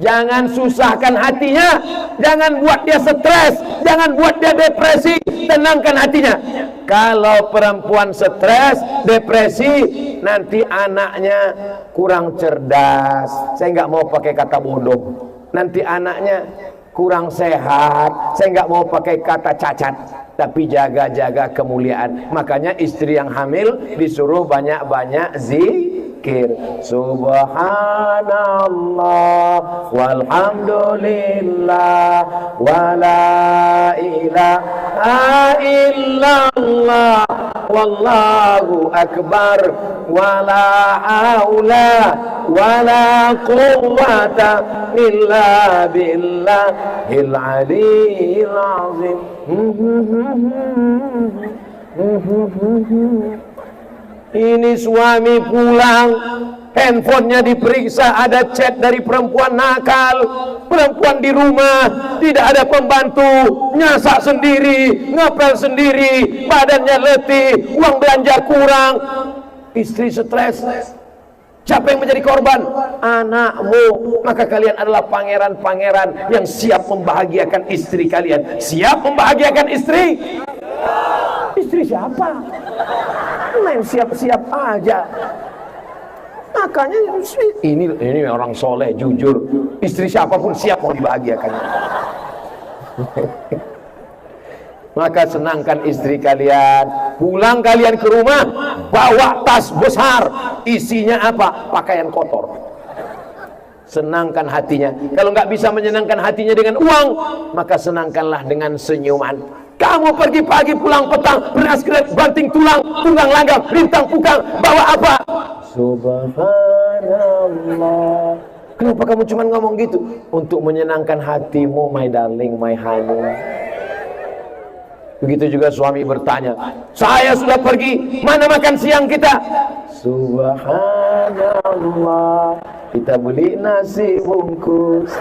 jangan susahkan hatinya, jangan buat dia stres, jangan buat dia depresi, tenangkan hatinya. Kalau perempuan stres, depresi, nanti anaknya kurang cerdas. Saya nggak mau pakai kata bodoh. Nanti anaknya kurang sehat. Saya nggak mau pakai kata cacat, tapi jaga-jaga kemuliaan. Makanya istri yang hamil disuruh banyak-banyak zikir. Subhanallah walhamdulillah wala ilaha illallah wallahu akbar wala haula wala quwwata illa billahil aliyyil azim. Ini suami pulang, handphonenya diperiksa, ada chat dari perempuan nakal. Perempuan di rumah, tidak ada pembantu, nyasak sendiri, ngepel sendiri, badannya letih, uang belanja kurang, istri stres. Siapa yang menjadi korban? Anakmu. Maka kalian adalah pangeran-pangeran yang siap membahagiakan istri kalian. Siap membahagiakan istri? Istri siapa? Main siap-siap aja. Makanya ini orang soleh, jujur. Istri siapapun siap mau dibahagiakannya. Maka senangkan istri kalian. Pulang kalian ke rumah, bawa tas besar, isinya apa? Pakaian kotor. Senangkan hatinya. Kalau nggak bisa menyenangkan hatinya dengan uang, maka senangkanlah dengan senyuman. Kamu pergi pagi pulang petang, beras kerat, banting tulang, tunggang langgam, rintang pukang, bawa apa? Subhanallah. Kenapa kamu cuma ngomong gitu? Untuk menyenangkan hatimu, my darling, my honey. Begitu juga suami bertanya, saya sudah pergi, mana makan siang kita? Subhanallah, kita beli nasi bungkus.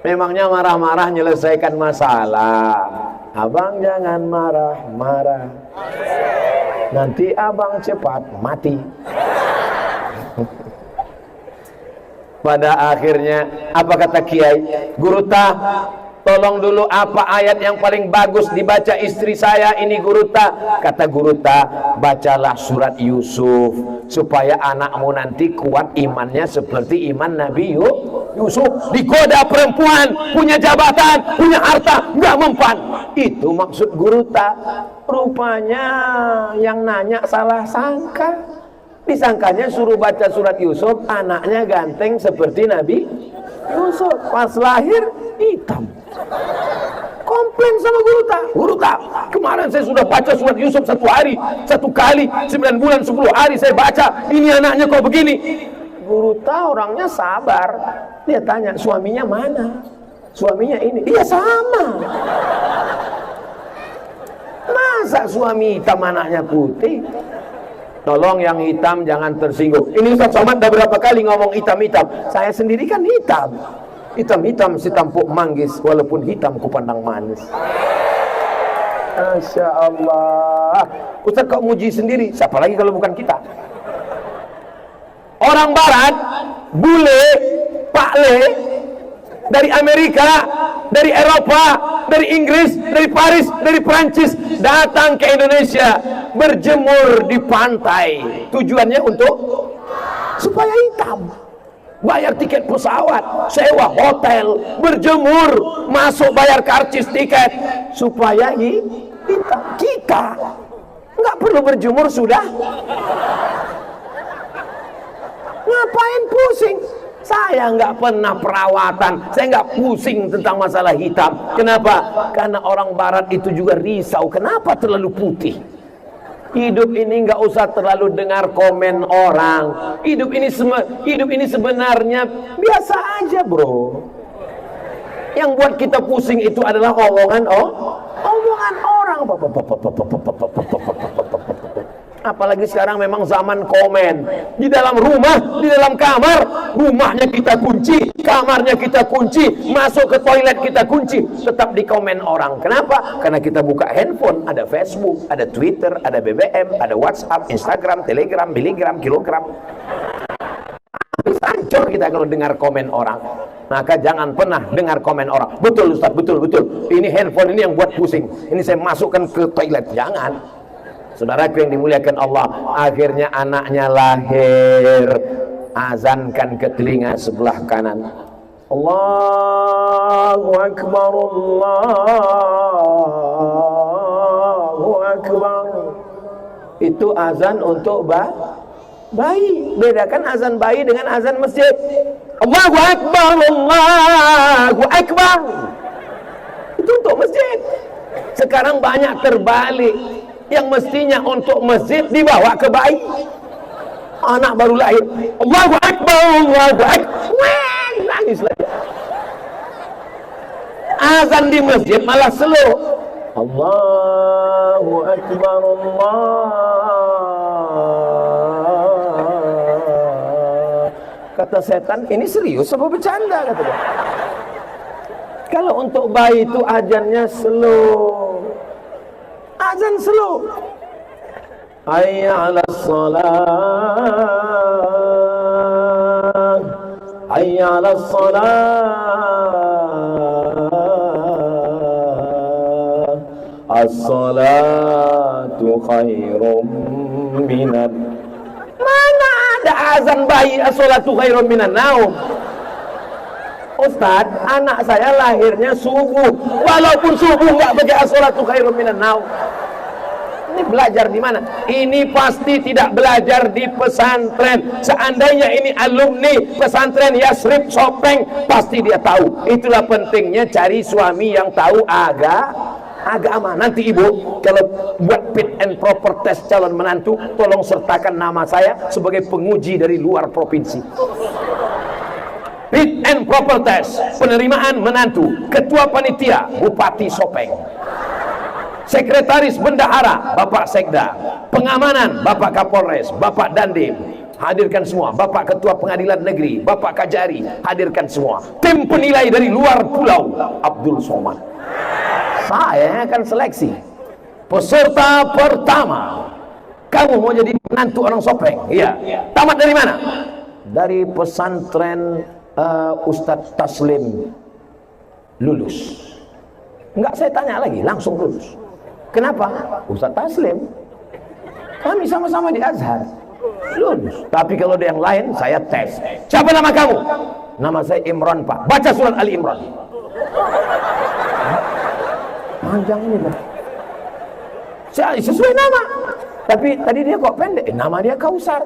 Memangnya marah-marah menyelesaikan masalah? Abang jangan marah-marah, nanti abang cepat mati. Pada akhirnya apa kata Kiai? Guru tah, tolong dulu apa ayat yang paling bagus dibaca istri saya ini Guru ta. Kata Guru ta, bacalah surat Yusuf supaya anakmu nanti kuat imannya seperti iman Nabi Yusuf. Digoda perempuan, punya jabatan, punya harta, nggak mempan. Itu maksud Guru ta. Rupanya yang nanya salah sangka. Disangkanya suruh baca surat Yusuf, anaknya ganteng seperti Nabi Yusuf. Pas lahir hitam. Komplain sama Guru ta. Guru ta, kemarin saya sudah baca surat Yusuf 1 hari, 1 kali, 9 bulan 10 hari saya baca, ini anaknya kok begini. Guru ta orangnya sabar. Dia tanya, suaminya mana? Suaminya ini. Iya sama. Masa suami hitam anaknya putih? Tolong yang hitam jangan tersinggung. Ini Ustaz Somad udah berapa kali ngomong hitam-hitam. Saya sendiri kan hitam. Hitam-hitam si tampuk manggis, walaupun hitam ku pandang manis. Masya Allah. Ustaz kok muji sendiri? Siapa lagi kalau bukan kita? Orang barat, bule, pakle, dari Amerika, dari Eropa, dari Inggris, dari Paris, dari Prancis, datang ke Indonesia, berjemur di pantai. Tujuannya untuk supaya hitam. Bayar tiket pesawat, sewa hotel, berjemur, masuk bayar karcis tiket, supaya hitam. Kita nggak perlu berjemur sudah. Ngapain pusing? Saya nggak pernah perawatan, saya nggak pusing tentang masalah hitam. Kenapa? Karena orang barat itu juga risau. Kenapa terlalu putih? Hidup ini nggak usah terlalu dengar komen orang. Hidup ini sebenarnya biasa aja, bro. Yang buat kita pusing itu adalah omongan orang. Apalagi sekarang memang zaman komen. Di dalam rumah, di dalam kamar, rumahnya kita kunci, kamarnya kita kunci, masuk ke toilet kita kunci, tetap di komen orang. Kenapa? Karena kita buka handphone, ada Facebook, ada Twitter, ada BBM, ada WhatsApp, Instagram, Telegram, miligram, kilogram. Hancur kita kalau dengar komen orang. Maka jangan pernah dengar komen orang. Betul Ustaz, betul. Ini handphone ini yang buat pusing. Ini saya masukkan ke toilet. Jangan. Saudaraku yang dimuliakan Allah, akhirnya anaknya lahir. Azankan ke telinga sebelah kanan. Allahu Akbar, Allahu Akbar. Itu azan untuk bayi. Bedakan azan bayi dengan azan masjid. Allahu Akbar, Allahu Akbar. Itu untuk masjid. Sekarang banyak terbalik. Yang mestinya untuk masjid dibawa ke bayi. Anak baru lahir, Allahu Akbar, Allahu Akbar, nangis lagi. Azan di masjid malah slow. Allahu Akbar, Allah. Kata setan, ini serius apa bercanda? Kata dia. Kalau untuk bayi itu azannya slow. Azan slow. Hayya 'alas salat, hayya 'alas salat, as-salatu khairum minan. Mana ada azan bayi as-salatu khairum minan naum? Ustaz, anak saya lahirnya subuh, walaupun subuh nggak pakai as-salatu khairum minan naum. Ini belajar di mana? Ini pasti tidak belajar di pesantren. Seandainya ini alumni pesantren Yasrib Sopeng, pasti dia tahu. Itulah pentingnya cari suami yang tahu agama. Nanti ibu kalau buat fit and proper test calon menantu, tolong sertakan nama saya sebagai penguji dari luar provinsi. Fit and proper test penerimaan menantu, ketua panitia Bupati Sopeng, sekretaris bendahara Bapak Sekda, pengamanan Bapak Kapolres, Bapak Dandim, hadirkan semua. Bapak Ketua Pengadilan Negeri, Bapak Kajari, hadirkan semua. Tim penilai dari luar pulau, Abdul Somad. Saya akan seleksi peserta pertama. Kamu mau jadi menantu orang Sopeng? Iya. Tamat dari mana? Dari pesantren Ustadz Taslim. Lulus. Enggak, saya tanya lagi, langsung lulus. Kenapa? Ustadz Taslim, kami sama-sama di Azhar, lulus. Tapi kalau ada yang lain, saya tes. Siapa nama kamu? Nama saya Imran, Pak. Baca surat Ali Imran. Panjang ini, Pak. Sesuai nama. Tapi tadi dia kok pendek. Nama dia Kausar.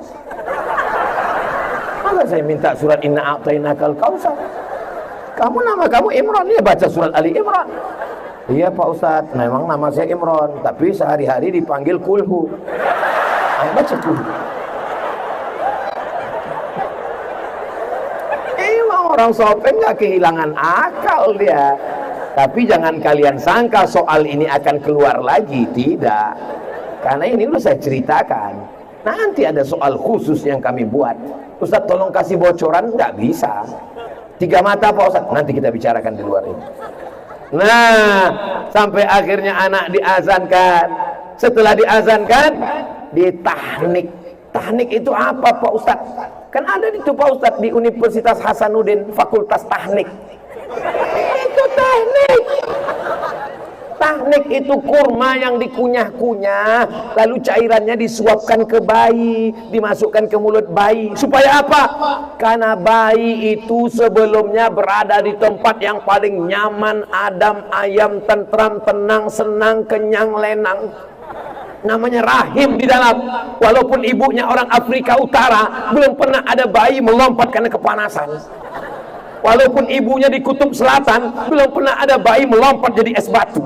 Maka saya minta surat Inna A'tainakal Kausar. Nama kamu Imran, dia baca surat Ali Imran. Iya Pak Ustadz, memang nama saya Imran, tapi sehari-hari dipanggil Kulhu. Ayo baca Kulhu. Emang orang Sopeng gak kehilangan akal dia. Tapi jangan kalian sangka soal ini akan keluar lagi. Tidak. Karena ini udah saya ceritakan. Nanti ada soal khusus yang kami buat. Ustadz tolong kasih bocoran, nggak bisa. 3 mata Pak Ustadz, nanti kita bicarakan di luar ini. Nah, sampai akhirnya anak diazankan. Setelah diazankan, ditahnik. Tahnik itu apa Pak Ustadz? Kan ada itu Pak Ustadz di Universitas Hasanuddin, Fakultas Tahnik. Itu tahnik. Tahnik itu kurma yang dikunyah-kunyah, lalu cairannya disuapkan ke bayi, dimasukkan ke mulut bayi. Supaya apa? Karena bayi itu sebelumnya berada di tempat yang paling nyaman, adem, ayam, tentram, tenang, senang, kenyang, lenang. Namanya rahim di dalam. Walaupun ibunya orang Afrika Utara, belum pernah ada bayi melompat karena kepanasan. Walaupun ibunya di kutub selatan, belum pernah ada bayi melompat jadi es batu.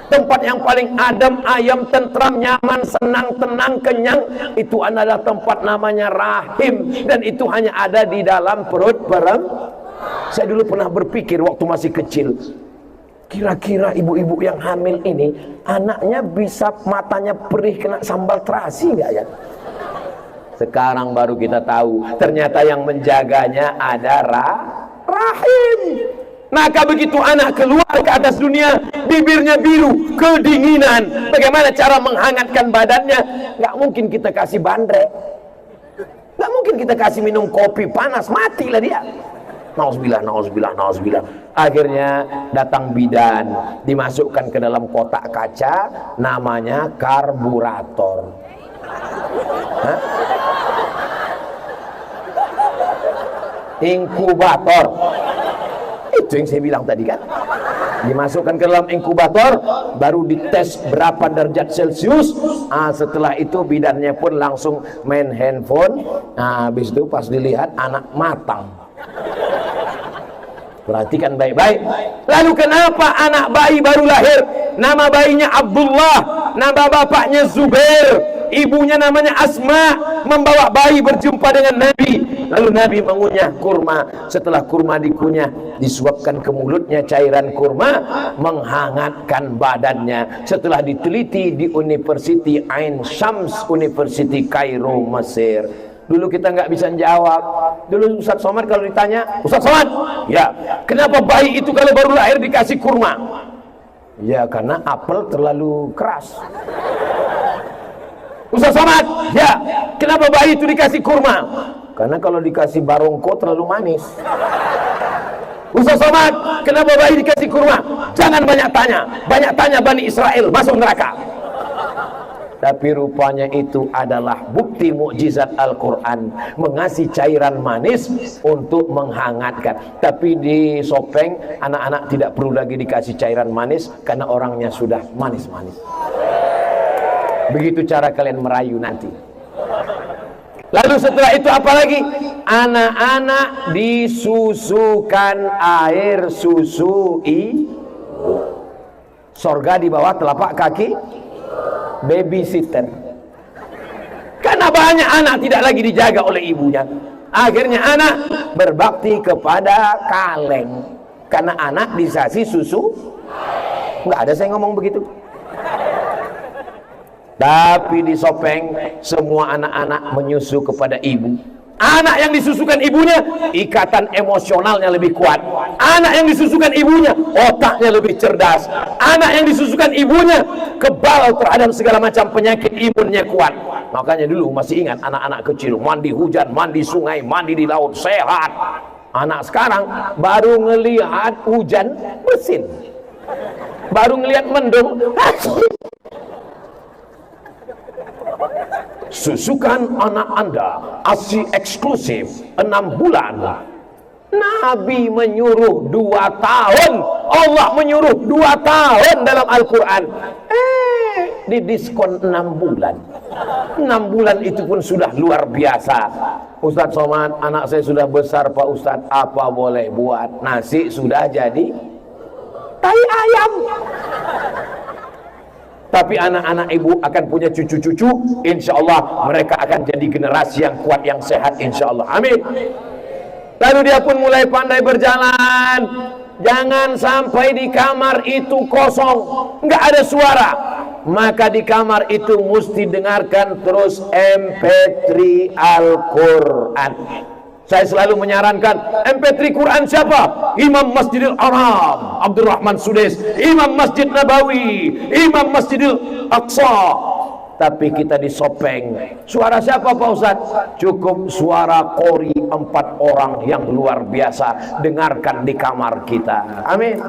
Tempat yang paling adem, ayam, tentram, nyaman, senang, tenang, kenyang, itu adalah tempat namanya rahim. Dan itu hanya ada di dalam perut perempuan. Saya dulu pernah berpikir waktu masih kecil, kira-kira ibu-ibu yang hamil ini, anaknya bisa matanya perih kena sambal terasi nggak ya? Sekarang baru kita tahu, ternyata yang menjaganya ada rahim. Maka begitu anak keluar ke atas dunia, bibirnya biru, kedinginan. Bagaimana cara menghangatkan badannya? Nggak mungkin kita kasih bandrek, nggak mungkin kita kasih minum kopi panas, matilah dia. Nauzubillah, nauzubillah, nauzubillah. Akhirnya datang bidan, dimasukkan ke dalam kotak kaca, namanya karburator. Hah? Inkubator. Itu yang saya bilang tadi kan. Dimasukkan ke dalam inkubator, baru dites berapa derajat Celcius. Setelah itu bidannya pun langsung main handphone. Habis itu pas dilihat anak matang. Perhatikan baik-baik. Lalu kenapa anak bayi baru lahir nama bayinya Abdullah, nama bapaknya Zubair, ibunya namanya Asma, membawa bayi berjumpa dengan Nabi. Lalu Nabi mengunyah kurma. Setelah kurma dikunyah, disuapkan ke mulutnya cairan kurma, menghangatkan badannya. Setelah diteliti di University Ain Shams, University Kairo, Mesir. Dulu kita nggak bisa jawab. Dulu Ustaz Somad kalau ditanya, Ustaz Somad, ya, kenapa bayi itu kalau baru lahir dikasih kurma? Ya, karena apel terlalu keras. Ustaz Somad, ya, kenapa bayi itu dikasih kurma? Karena kalau dikasih barongko terlalu manis. Ustaz Somad, kenapa bayi dikasih kurma? Jangan banyak tanya Bani Israel masuk neraka. Tapi rupanya itu adalah bukti mukjizat Al-Quran, mengasih cairan manis untuk menghangatkan. Tapi di Sopeng anak-anak tidak perlu lagi dikasih cairan manis karena orangnya sudah manis-manis. Begitu cara kalian merayu nanti. Lalu setelah itu apa lagi? Anak-anak disusukan air susu sorga di bawah telapak kaki babysitter. Karena banyak anak tidak lagi dijaga oleh ibunya, akhirnya anak berbakti kepada kaleng. Karena anak dikasih susu, nggak ada saya ngomong begitu. Tapi di Sopeng semua anak-anak menyusu kepada ibu. Anak yang disusukan ibunya, ikatan emosionalnya lebih kuat. Anak yang disusukan ibunya, otaknya lebih cerdas. Anak yang disusukan ibunya, kebal terhadap segala macam penyakit, imunnya kuat. Makanya dulu masih ingat anak-anak kecil, mandi hujan, mandi sungai, mandi di laut, sehat. Anak sekarang baru ngelihat hujan, bersin. Baru ngelihat mendung, susukan anak Anda ASI eksklusif 6 bulan. Nabi menyuruh 2 tahun. Allah menyuruh 2 tahun dalam Al-Quran. Di diskon 6 bulan. 6 bulan itu pun sudah luar biasa. Ustaz Somad, anak saya sudah besar Pak Ustaz, apa boleh buat? Nasi sudah jadi tai ayam. Tapi anak-anak ibu akan punya cucu-cucu, insya Allah mereka akan jadi generasi yang kuat, yang sehat, insya Allah. Amin. Lalu dia pun mulai pandai berjalan. Jangan sampai di kamar itu kosong, nggak ada suara. Maka di kamar itu mesti dengarkan terus MP3 Al-Quran. Saya selalu menyarankan MP3 Quran siapa? Imam Masjidil Haram Abdurrahman Sudais, Imam Masjid Nabawi, Imam Masjidil Aqsa. Tapi kita disopeng. Suara siapa Pak Ustaz? Cukup suara qori 4 orang yang luar biasa. Dengarkan di kamar kita. Amin.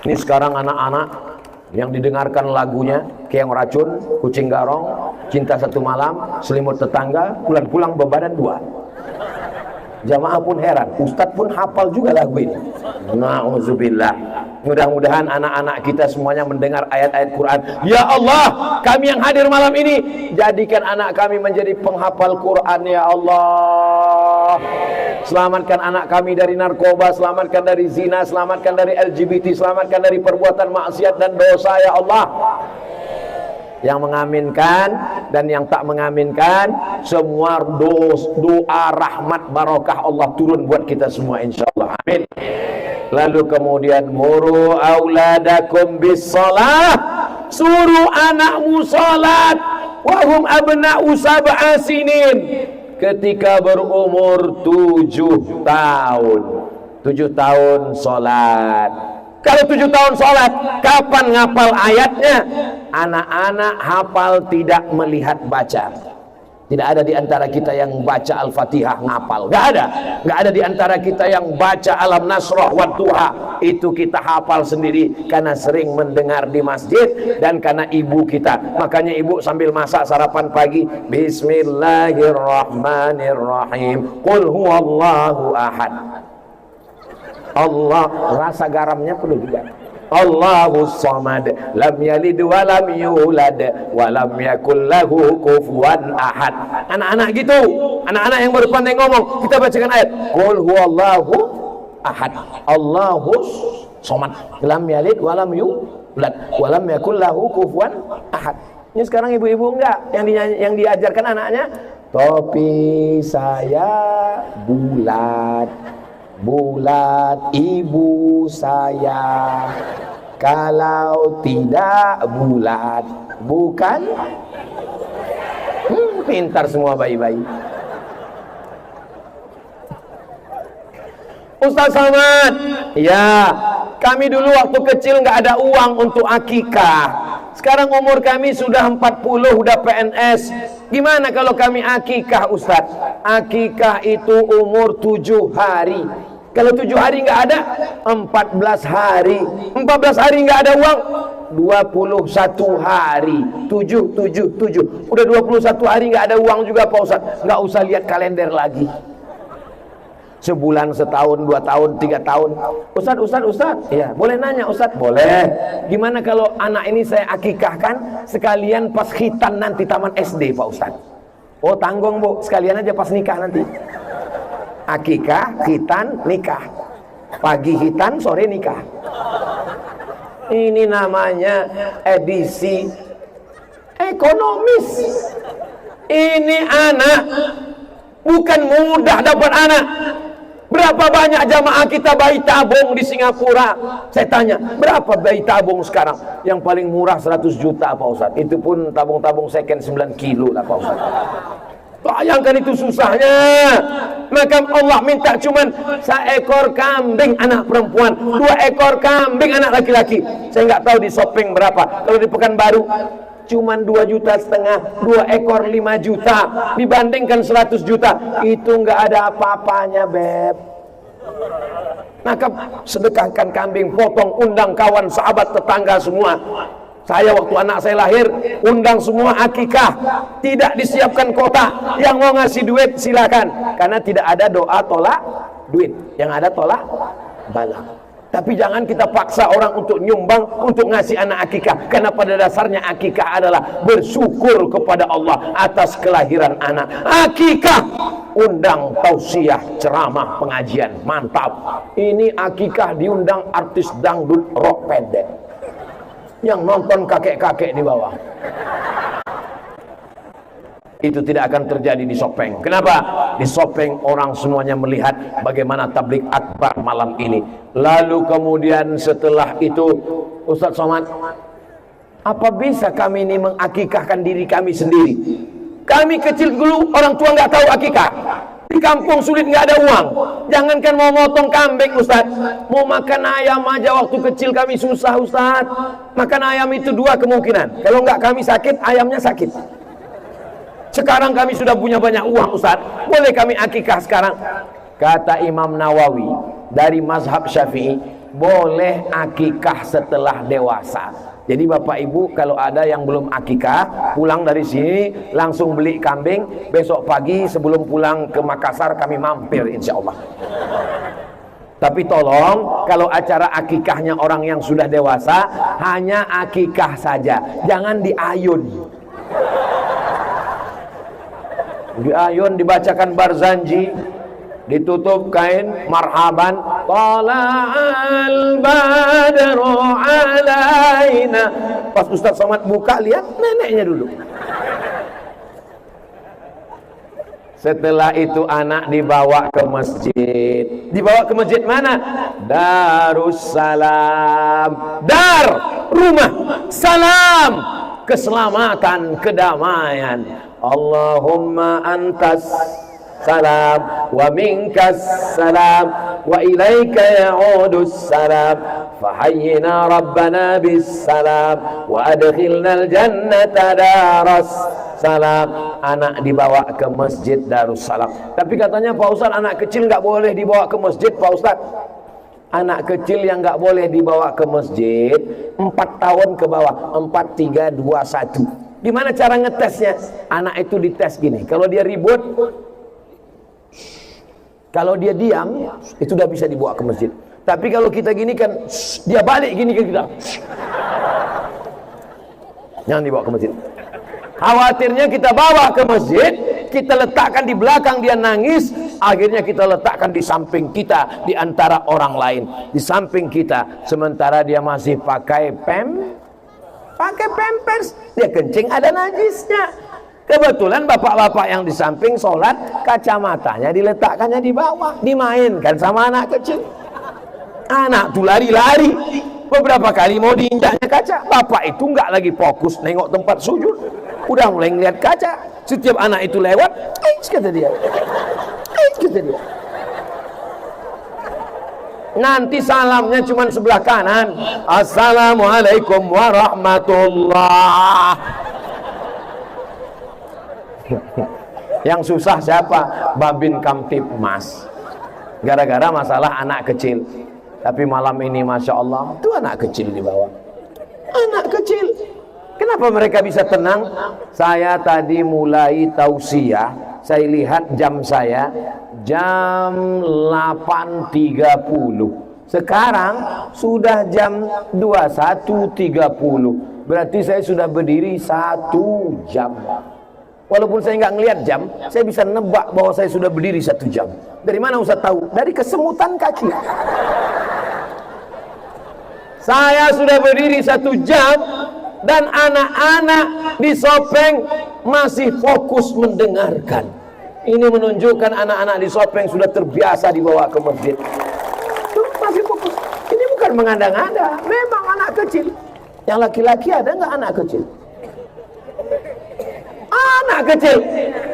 Ini sekarang anak-anak yang didengarkan lagunya Keong Racun, Kucing Garong, Cinta Satu Malam, Selimut Tetangga, pulang-pulang bebadan 2. Jamaah pun heran, Ustadz pun hafal juga lagu ini. Na'udzubillah. Mudah-mudahan anak-anak kita semuanya mendengar ayat-ayat Quran. Ya Allah, kami yang hadir malam ini, jadikan anak kami menjadi penghafal Quran ya Allah. Selamatkan anak kami dari narkoba, selamatkan dari zina, selamatkan dari LGBT, selamatkan dari perbuatan maksiat dan dosa ya Allah. Yang mengaminkan dan yang tak mengaminkan, semua doa rahmat barokah Allah turun buat kita semua insyaallah. Amin. Lalu kemudian muru auladakum bis shalah, suruh anakmu salat wahum abna'u sab'a sinin, ketika berumur 7 tahun. 7 tahun salat. Kalau 7 tahun sholat, kapan ngapal ayatnya? Anak-anak hafal tidak melihat baca. Tidak ada di antara kita yang baca Al-Fatihah ngapal. Gak ada. Gak ada di antara kita yang baca Alam Nasrah wa Duha. Itu kita hafal sendiri karena sering mendengar di masjid dan karena ibu kita. Makanya ibu sambil masak sarapan pagi, Bismillahirrahmanirrahim, Qul huwallahu ahad. Allah, rasa garamnya perlu juga. Allahus samad, lam yalid wa lam yulad wa lam yakul lahu kufuwan ahad. Anak-anak gitu, anak-anak yang baru pandai ngomong, kita bacakan ayat qul huwallahu ahad, Allahus samad, lam yalid wa lam yulad wa lam yakul lahu kufuwan ahad. Ini sekarang ibu-ibu enggak yang diajarkan anaknya, topi saya bulat, bulat ibu saya, kalau tidak bulat bukan. Pintar semua bayi-bayi. Ustaz Samad, ya, kami dulu waktu kecil nggak ada uang untuk akikah. Sekarang umur kami sudah 40, udah PNS. Gimana kalau kami akikah Ustaz? Akikah itu umur 7 hari. Kalau 7 hari nggak ada, 14 hari. 14 hari nggak ada uang, 21 hari. 7. Udah 21 hari nggak ada uang juga Pak Ustaz. Nggak usah lihat kalender lagi. Sebulan, setahun, 2 tahun, 3 tahun. Ustaz. Ya, boleh nanya Ustaz? Boleh. Gimana kalau anak ini saya akikahkan sekalian pas khitan nanti taman SD Pak Ustaz? Oh tanggung Bu, sekalian aja pas nikah nanti. Akikah, khitan, nikah. Pagi khitan, sore nikah. Ini namanya edisi ekonomis. Ini anak bukan mudah dapat anak. Berapa banyak jamaah kita bayi tabung di Singapura? Saya tanya, berapa bayi tabung sekarang? Yang paling murah 100 juta Pak Ustaz. Itu pun tabung-tabung second 9 kilo lah Pak Ustaz. Bayangkan itu susahnya. Maka Allah minta cuman 1 ekor kambing anak perempuan, 2 ekor kambing anak laki-laki. Saya nggak tahu di shopping berapa. Kalau di Pekanbaru cuman 2,5 juta, 2 ekor 5 juta, dibandingkan 100 juta. Itu nggak ada apa-apanya Beb. Maka sedekahkan kambing, potong, undang kawan, sahabat, tetangga semua. Saya waktu anak saya lahir, undang semua akikah. Tidak disiapkan kota. Yang mau ngasih duit silakan. Karena tidak ada doa tolak duit. Yang ada tolak bala. Tapi jangan kita paksa orang untuk nyumbang, untuk ngasih anak akikah. Karena pada dasarnya akikah adalah bersyukur kepada Allah atas kelahiran anak. Akikah, undang tausiah, ceramah, pengajian. Mantap. Ini akikah diundang artis dangdut rock pendek. Yang nonton kakek-kakek di bawah. Itu tidak akan terjadi di Sopeng. Kenapa? Di Sopeng orang semuanya melihat bagaimana tablik akbar malam ini. Lalu kemudian setelah itu, Ustaz Somad, apa bisa kami ini mengakikahkan diri kami sendiri? Kami kecil dulu orang tua nggak tahu akikah. Di kampung sulit, nggak ada uang. Jangankan mau motong kambing Ustaz, mau makan ayam aja waktu kecil kami susah Ustaz. Makan ayam itu dua kemungkinan. Kalau nggak kami sakit, ayamnya sakit. Sekarang kami sudah punya banyak uang Ustaz, boleh kami akikah sekarang? Kata Imam Nawawi dari mazhab Syafi'i, boleh akikah setelah dewasa. Jadi bapak ibu kalau ada yang belum akikah, pulang dari sini langsung beli kambing, besok pagi sebelum pulang ke Makassar kami mampir insya Allah. Tapi tolong kalau acara akikahnya orang yang sudah dewasa, hanya akikah saja, jangan diayun. Diayun, dibacakan barzanji, ditutup kain marhaban, tala'al badru alaina. Pas Ustaz Somad buka, lihat neneknya dulu. Setelah itu anak dibawa ke masjid. Dibawa ke masjid mana? Darussalam. Dar, rumah. Salam, keselamatan, kedamaian. Allahumma antas salam wa minkas salam wa ilaika ya'udus salam fahayyina rabbana bis salam wa adkhilnal jannata daras salam. Anak dibawa ke masjid Darussalam. Tapi katanya Pak Ustaz, anak kecil nggak boleh dibawa ke masjid Pak Ustaz. Anak kecil yang nggak boleh dibawa ke masjid 4 tahun ke bawah. 4, 3, 2, 1. Gimana cara ngetesnya? Anak itu dites gini, kalau dia ribut, kalau dia diam, itu udah bisa dibawa ke masjid. Tapi kalau kita gini kan, dia balik gini ke kita, jangan dibawa ke masjid. Khawatirnya kita bawa ke masjid, kita letakkan di belakang, dia nangis, akhirnya kita letakkan di samping kita, di antara orang lain, di samping kita, sementara dia masih pakai pampers, dia kencing ada najisnya. Kebetulan bapak-bapak yang di samping sholat, kacamatanya diletakkannya di bawah, dimainkan sama anak kecil. Anak tuh lari-lari, beberapa kali mau diinjaknya kaca. Bapak itu nggak lagi fokus nengok tempat sujud, udah mulai ngeliat kaca. Setiap anak itu lewat, kata dia, kata dia. Nanti salamnya cuma sebelah kanan, assalamualaikum warahmatullah. Yang susah siapa? Babin Kamtibmas, gara-gara masalah anak kecil. Tapi malam ini Masya Allah, itu anak kecil di bawah. Anak kecil, kenapa mereka bisa tenang? Saya tadi mulai tausiah, saya lihat jam saya, jam 8.30. Sekarang sudah jam 21.30. Berarti saya sudah berdiri 1 jam. Walaupun saya nggak ngelihat jam, saya bisa nebak bahwa saya sudah berdiri 1 jam. Dari mana Ustaz tahu? Dari kesemutan kaki. Saya sudah berdiri 1 jam, dan anak-anak di Sopeng masih fokus mendengarkan. Ini menunjukkan anak-anak di Sopeng sudah terbiasa dibawa ke masjid. Masih fokus. Ini bukan mengada-ngada, memang anak kecil. Yang laki-laki ada nggak anak kecil? Anak kecil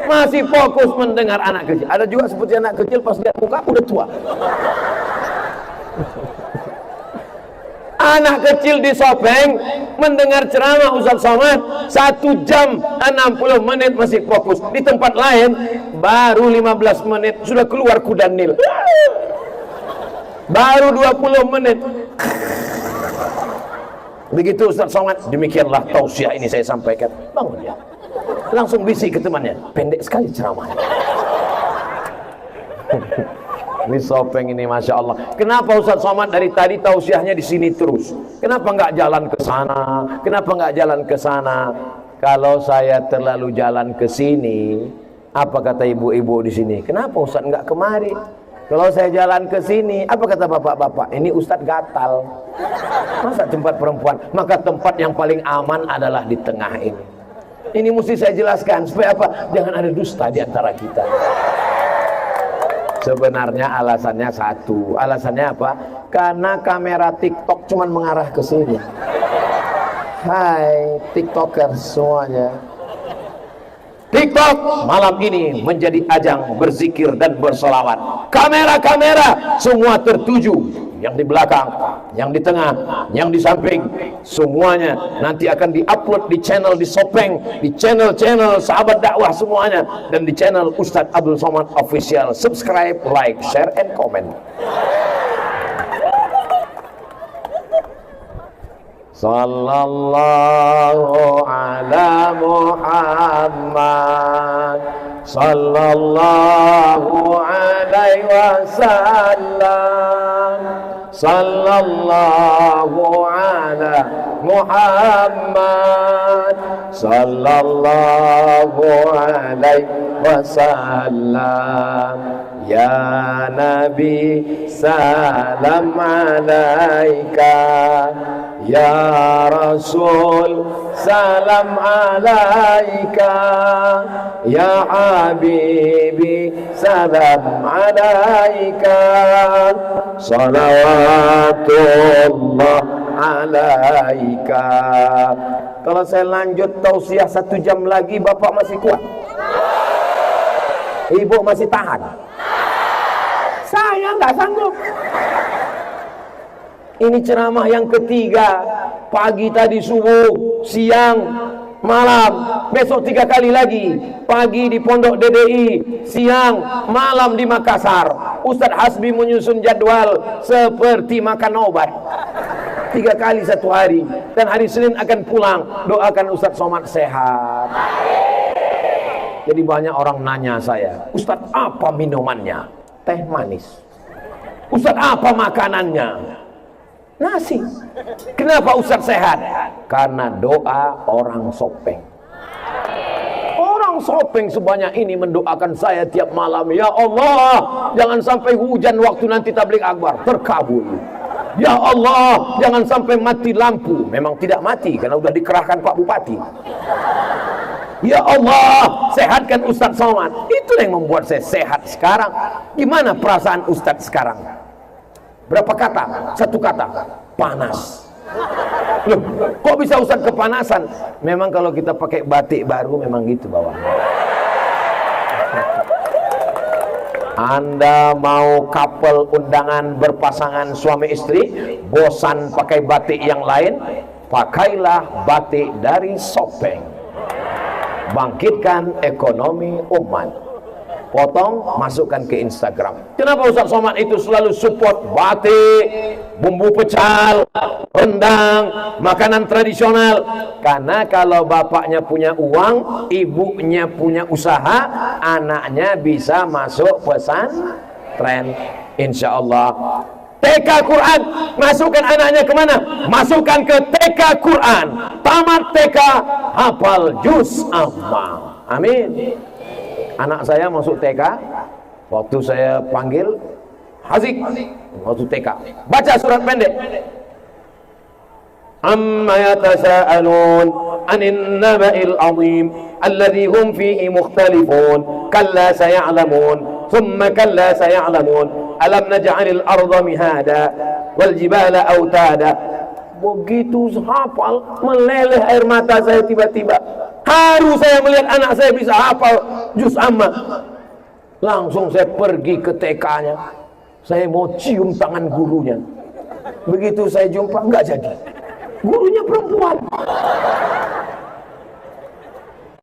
masih fokus mendengar anak kecil. Ada juga seperti anak kecil pas lihat muka udah tua. Anak kecil di Sopeng mendengar ceramah Ustaz Somad 1 jam 60 menit masih fokus. Di tempat lain baru 15 menit sudah keluar kuda Nil. Baru 20 menit. Begitu Ustaz Somad, demikianlah tausiah ini saya sampaikan. Bangun ya. Langsung bisik ke temannya, pendek sekali ceramahnya. Ini Sopeng ini Masya Allah. Kenapa Ustaz Somad dari tadi tausiahnya di sini terus? Kenapa nggak jalan ke sana? Kenapa nggak jalan ke sana? Kalau saya terlalu jalan ke sini, apa kata ibu-ibu di sini? Kenapa Ustaz nggak kemari? Kalau saya jalan ke sini, apa kata bapak-bapak? Ini Ustaz gatal. Masa tempat perempuan? Maka tempat yang paling aman adalah di tengah ini. Ini mesti saya jelaskan supaya apa? Jangan ada dusta di antara kita. Sebenarnya alasannya satu. Alasannya apa? Karena kamera TikTok cuma mengarah ke sini. Hai TikTokers semuanya. TikTok malam ini menjadi ajang berzikir dan bersolawat. Kamera-kamera semua tertuju, yang di belakang, yang di tengah, yang di samping, semuanya nanti akan diupload di channel di Sopeng, di channel-channel sahabat dakwah semuanya, dan di channel Ustadz Abdul Somad Official. Subscribe, like, share, and comment. Sallallahu ala Muhammad, sallallahu alaihi wasallam, sallallahu ala Muhammad, sallallahu alaihi wasallam. Ya Nabi salam alaika, ya Rasul salam alaika, ya Habibi salam alaika, salawatullah alaika. Kalau saya lanjut tausiah 1 jam lagi, Bapak masih kuat? Ibu masih tahan? Saya nggak sanggup. Ini ceramah yang ketiga. Pagi tadi subuh, siang, malam. Besok 3 kali lagi. Pagi di Pondok DDI, siang, malam di Makassar. Ustadz Hasbi menyusun jadwal seperti makan obat. 3 kali 1 hari. Dan hari Senin akan pulang. Doakan Ustadz Somad sehat. Jadi banyak orang nanya saya, Ustadz apa minumannya? Teh manis. Ustadz apa makanannya? Nasi. Kenapa Ustadz sehat? Karena doa orang Sopeng. Orang Sopeng sebanyak ini mendoakan saya tiap malam. Ya Allah, jangan sampai hujan waktu nanti tabligh akbar, terkabul. Ya Allah, jangan sampai mati lampu. Memang tidak mati karena sudah dikerahkan Pak Bupati. Ya Allah, sehatkan Ustadz Somad. Itu yang membuat saya sehat sekarang. Gimana perasaan Ustadz sekarang? Berapa kata? 1 kata, panas. Loh, kok bisa Ustadz kepanasan? Memang kalau kita pakai batik baru memang gitu bawahnya. Anda mau couple undangan berpasangan suami istri, bosan pakai batik yang lain, pakailah batik dari Sopeng. Bangkitkan ekonomi umat. Potong, masukkan ke Instagram. Kenapa Ustadz Somad itu selalu support batik, bumbu pecal, rendang, makanan tradisional? Karena kalau bapaknya punya uang, ibunya punya usaha, anaknya bisa masuk pesantren. Insya Allah. TK Quran, masukkan anaknya kemana? Masukkan ke TK Quran. Tamat TK, hafal juz amma. Amin. Anak saya masuk TK, waktu saya panggil, Hazik, waktu TK, baca surat pendek. Amma yatasa'alun anin naba'il azim alladhi hum fihi mukhtalifun kalla saya'lamun thumma kalla saya'lamun alam naj'alil arda mihada wal jibala autada. Begitu hafal, meleleh air mata saya tiba-tiba. Haru saya melihat anak saya bisa hafal juz amma. Langsung saya pergi ke TK-nya. Saya mau cium tangan gurunya. Begitu saya jumpa, enggak jadi. Gurunya perempuan.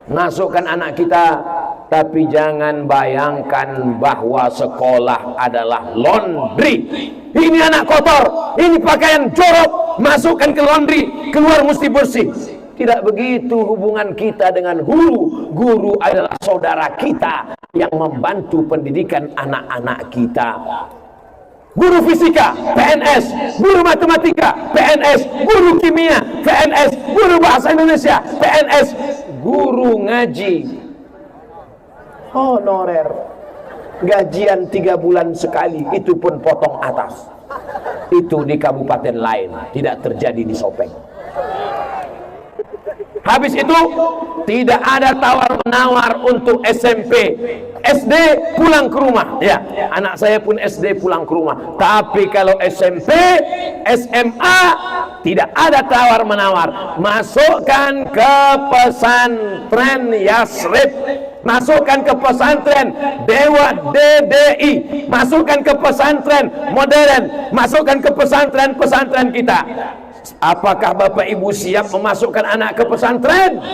Masukkan anak kita, tapi jangan bayangkan bahwa sekolah adalah laundry. Ini anak kotor, ini pakaian jorok, masukkan ke laundry, keluar mesti bersih. Tidak begitu hubungan kita dengan guru. Guru adalah saudara kita yang membantu pendidikan anak-anak kita. Guru fisika, PNS. Guru matematika, PNS. Guru kimia, PNS. Guru bahasa Indonesia, PNS. Guru ngaji, honorer. Gajian 3 bulan sekali, itu pun potong atas. Itu di kabupaten lain, tidak terjadi di Sopeng. Habis itu tidak ada tawar-menawar untuk SMP. SD pulang ke rumah. Ya, anak saya pun SD pulang ke rumah. Tapi kalau SMP, SMA Tidak ada tawar-menawar. Masukkan ke pesantren Yasrib, masukkan ke pesantren Dewa DDI, masukkan ke pesantren modern, masukkan ke pesantren-pesantren kita. Apakah Bapak Ibu siap memasukkan anak ke pesantren?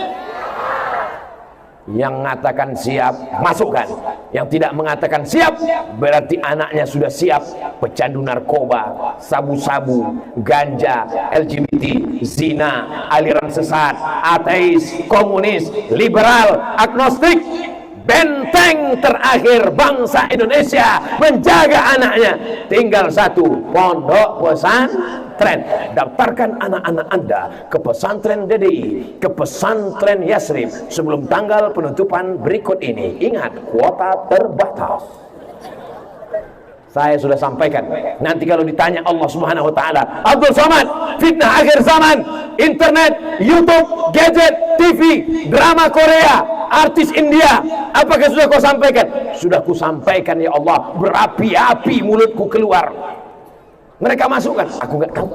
Yang mengatakan siap, masukkan. Yang tidak mengatakan siap, berarti anaknya sudah siap pecandu narkoba, sabu-sabu, ganja, LGBT, zina, aliran sesat, ateis, komunis, liberal, agnostik. Benteng terakhir bangsa Indonesia menjaga anaknya tinggal satu, pondok pesantren. Daftarkan anak-anak Anda ke pesantren DDI, ke pesantren Yasrib sebelum tanggal penutupan berikut ini. Ingat, kuota terbatas. Saya sudah sampaikan. Nanti kalau ditanya Allah Subhanahu wa taala, Abdul Somad, fitnah akhir zaman, internet, YouTube, gadget, TV, drama Korea, artis India, apakah sudah kau sampaikan? Sudah ku sampaikan ya Allah, berapi-api mulutku keluar. Mereka masukkan, aku nggak tahu.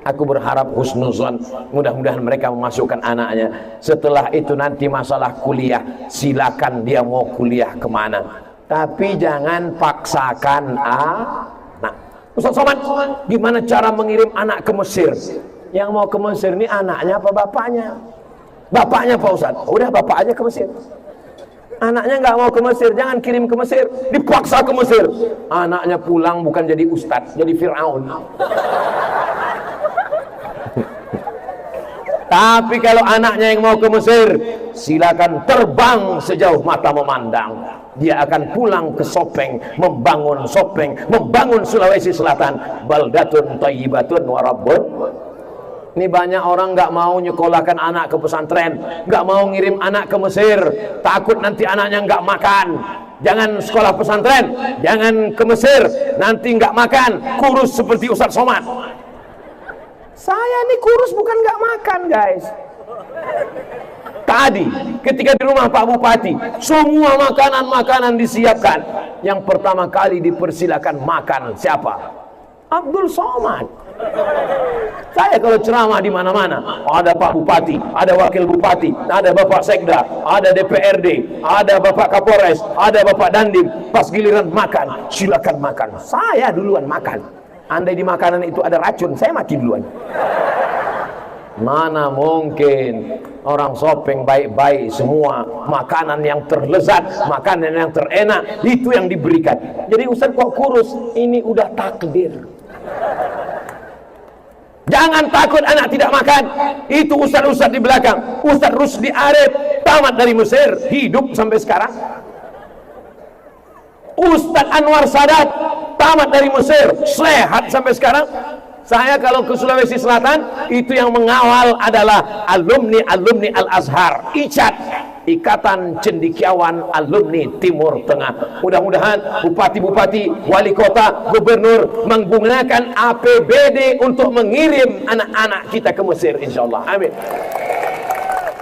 Aku berharap husnuzon, mudah-mudahan mereka memasukkan anaknya. Setelah itu nanti masalah kuliah, silakan dia mau kuliah kemana. Tapi jangan paksakan anak. Ustaz Somad, gimana cara mengirim anak ke Mesir? Yang mau ke Mesir ini anaknya apa bapaknya? Bapaknya Pak Ustaz. Udah bapak aja ke Mesir. Anaknya nggak mau ke Mesir, jangan kirim ke Mesir. Dipaksa ke Mesir. Anaknya pulang bukan jadi ustadz, jadi Fir'aun. Tapi kalau anaknya yang mau ke Mesir, silakan terbang sejauh mata memandang. Dia akan pulang ke Sopeng, membangun Sopeng, membangun Sulawesi Selatan. Baldatun thayyibatun wa rabbun. Ini banyak orang nggak mau nyekolahkan anak ke pesantren, nggak mau ngirim anak ke Mesir, takut nanti anaknya nggak makan. Jangan sekolah pesantren, jangan ke Mesir, nanti nggak makan, kurus seperti Ustaz Somad. Saya ini kurus bukan nggak makan, guys. Tadi ketika di rumah Pak Bupati, semua makanan-makanan disiapkan. Yang pertama kali dipersilakan makan siapa? Abdul Somad. Saya kalau ceramah di mana-mana, ada Pak Bupati, ada Wakil Bupati, ada Bapak Sekda, ada DPRD, ada Bapak Kapolres, ada Bapak Dandim. Pas giliran makan, silakan makan. Saya duluan makan. Andai di makanan itu ada racun, saya mati duluan. Mana mungkin orang Sopeng baik-baik semua, makanan yang terlezat, makanan yang terenak itu yang diberikan. Jadi Ustaz kok kurus? Ini udah takdir. Jangan takut anak tidak makan. Itu ustaz-ustaz di belakang. Ustaz Rusdi Arif tamat dari Mesir, hidup sampai sekarang. Ustaz Anwar Sadat tamat dari Mesir, sehat sampai sekarang. Saya kalau ke Sulawesi Selatan, itu yang mengawal adalah alumni Al-Azhar, ICAT, Ikatan Cendekiawan Alumni Timur Tengah. Mudah-mudahan bupati-bupati, wali kota, gubernur menggunakan APBD untuk mengirim anak-anak kita ke Mesir, insyaallah. Amin.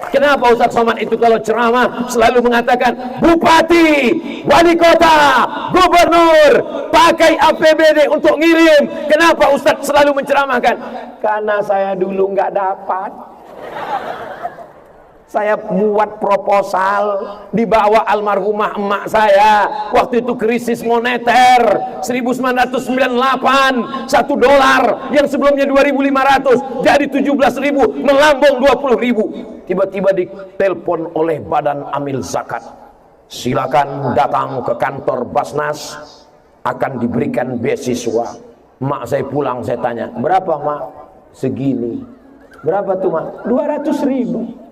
Kenapa Ustaz Somad itu kalau ceramah selalu mengatakan bupati, wali kota, gubernur pakai APBD untuk ngirim? Kenapa Ustaz selalu menceramahkan? Karena saya dulu nggak dapat. Saya buat proposal, dibawa almarhumah emak saya. Waktu itu krisis moneter 1998, $1 yang sebelumnya 2.500 jadi 17.000, melambung 20.000. Tiba-tiba ditelepon oleh Badan Amil Zakat, silakan datang ke kantor Basnas, akan diberikan beasiswa. Mak saya pulang, saya tanya, berapa mak? Segini. Berapa tuh mak? 200.000.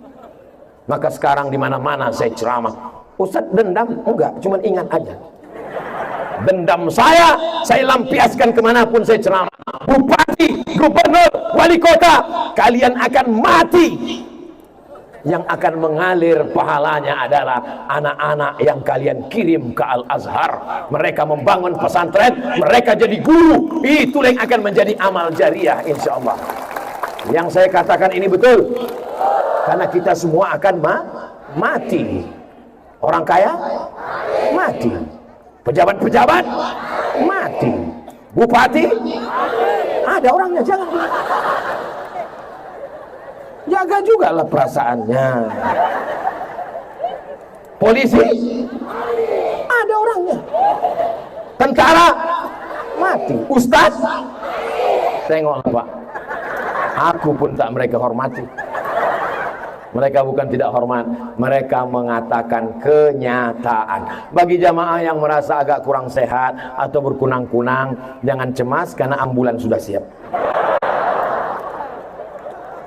Maka sekarang di mana-mana saya ceramah. Ustaz dendam? Enggak, cuma ingat aja. Dendam saya lampiaskan kemanapun saya ceramah. Bupati, gubernur, wali kota, kalian akan mati. Yang akan mengalir pahalanya adalah anak-anak yang kalian kirim ke Al-Azhar. Mereka membangun pesantren, mereka jadi guru. Itulah yang akan menjadi amal jariah, insya Allah. Yang saya katakan ini betul. Karena kita semua akan mati. Orang kaya mati. Pejabat-pejabat mati. Bupati Ada orangnya, jangan. Jaga juga lah perasaannya. Polisi, ada orangnya. Tentara, mati. Ustaz, tengoklah Pak, aku pun tak mereka hormati. Mereka bukan tidak hormat, mereka mengatakan kenyataan. Bagi jamaah yang merasa agak kurang sehat atau berkunang-kunang, jangan cemas karena ambulan sudah siap.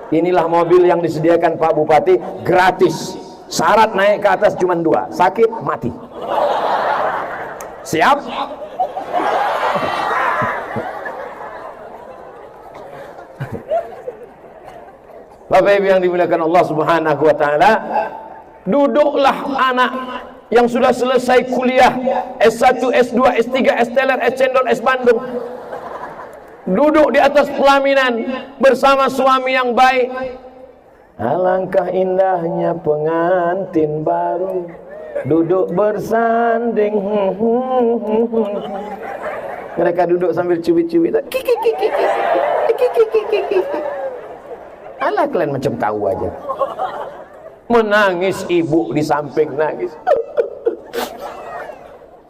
Inilah mobil yang disediakan Pak Bupati, gratis. Syarat naik ke atas cuma 2, sakit, mati. Siap? Bapak Ibu yang dimuliakan Allah Subhanahu wa taala, duduklah anak yang sudah selesai kuliah S1, S2, S3, S teler, S cendol, S Bandung, duduk di atas pelaminan bersama suami yang baik. Alangkah indahnya pengantin baru duduk bersanding. Mereka duduk sambil cubit-cubit. Alah, kalian macam tahu aja. Menangis ibu di samping, nangis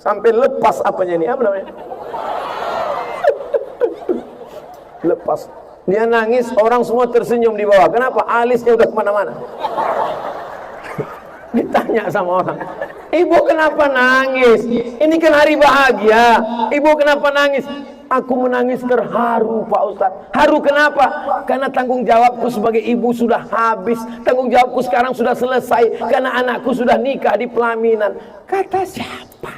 sampai lepas apanya ini, apa namanya, lepas. Dia nangis, orang semua tersenyum di bawah. Kenapa? Alisnya udah kemana-mana. Ditanya sama orang, ibu kenapa nangis? Ini kan hari bahagia. Ibu kenapa nangis? Aku menangis terharu Pak Ustadz. Haru kenapa? Karena tanggung jawabku sebagai ibu sudah habis. Tanggung jawabku sekarang sudah selesai, karena anakku sudah nikah di pelaminan. Kata siapa?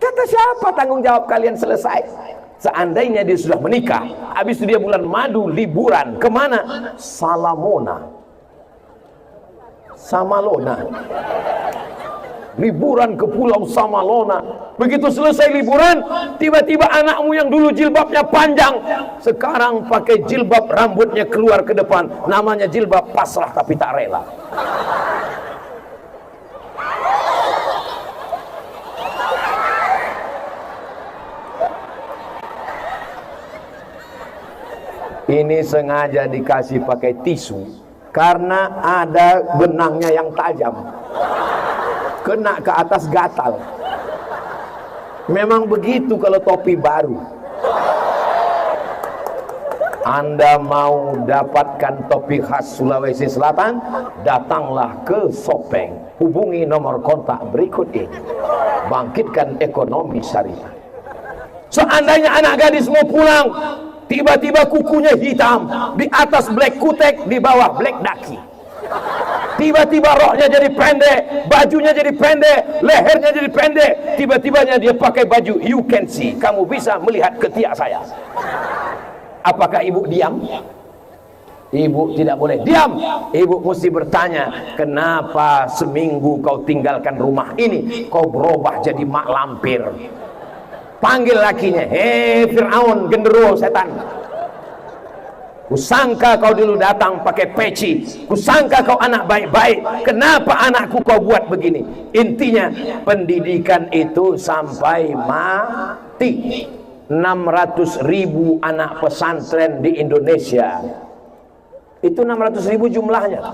Kata siapa tanggung jawab kalian selesai? Seandainya dia sudah menikah, habis itu dia bulan madu liburan. Kemana? Salamona, Samalona. Liburan ke pulau Samalona. Begitu selesai liburan, tiba-tiba anakmu yang dulu jilbabnya panjang, sekarang pakai jilbab rambutnya keluar ke depan. Namanya jilbab pasrah tapi tak rela. Ini sengaja dikasih pakai tisu karena ada benangnya yang tajam, kena ke atas gatal. Memang begitu kalau topi baru. Anda mau dapatkan topi khas Sulawesi Selatan, datanglah ke Sopeng. Hubungi nomor kontak berikut ini. Bangkitkan ekonomi syariah. Seandainya anak gadis mau pulang, tiba-tiba kukunya hitam, di atas black kutek, di bawah black daki. Tiba-tiba roknya jadi pendek, bajunya jadi pendek, lehernya jadi pendek. Tiba-tibanya dia pakai baju you can see, kamu bisa melihat ketiak saya. Apakah ibu diam? Ibu tidak boleh diam. Ibu mesti bertanya, kenapa seminggu kau tinggalkan rumah ini? Kau berubah jadi mak lampir. Panggil lakinya, hei Fir'aun, genderuwo setan. Kusangka kau dulu datang pakai peci, kusangka kau anak baik-baik, kenapa anakku kau buat begini? Intinya pendidikan itu sampai mati. 600.000 anak pesantren di Indonesia. Itu 600.000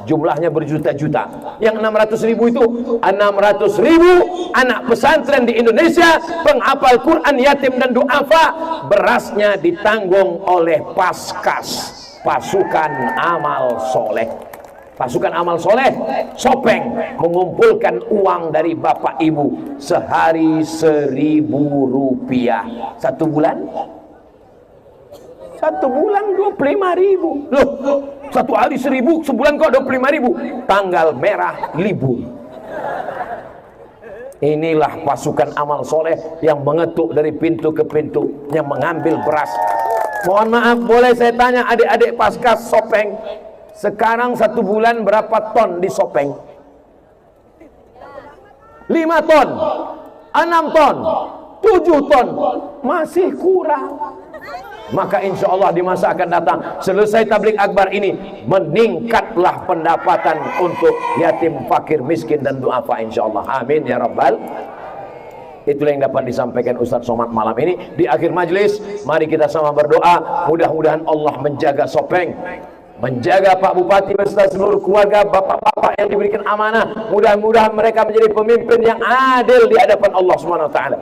jumlahnya berjuta-juta. Yang 600.000 itu 600.000 anak pesantren di Indonesia, penghafal Quran, yatim dan duafa. Berasnya ditanggung oleh Paskas, pasukan amal soleh. Pasukan amal soleh Sopeng mengumpulkan uang dari bapak ibu sehari 1.000 rupiah. Satu bulan 25.000. Loh, satu hari 1.000, sebulan kok 25.000. Tanggal merah libur. Inilah pasukan amal soleh yang mengetuk dari pintu ke pintu, yang mengambil beras. Mohon maaf, boleh saya tanya adik-adik Paskas Sopeng, sekarang satu bulan berapa ton di Sopeng? 5 ton, 6 ton, 7 ton, masih kurang. Maka insya Allah di masa akan datang, selesai tabligh akbar ini, meningkatlah pendapatan untuk yatim, fakir, miskin dan duafa insya Allah. Amin ya rabbal. Itulah yang dapat disampaikan Ustaz Somad malam ini. Di akhir majlis, mari kita sama berdoa, mudah-mudahan Allah menjaga Sopeng, menjaga Pak Bupati beserta seluruh keluarga, bapak-bapak yang diberikan amanah. Mudah-mudahan mereka menjadi pemimpin yang adil di hadapan Allah Subhanahu wa taala.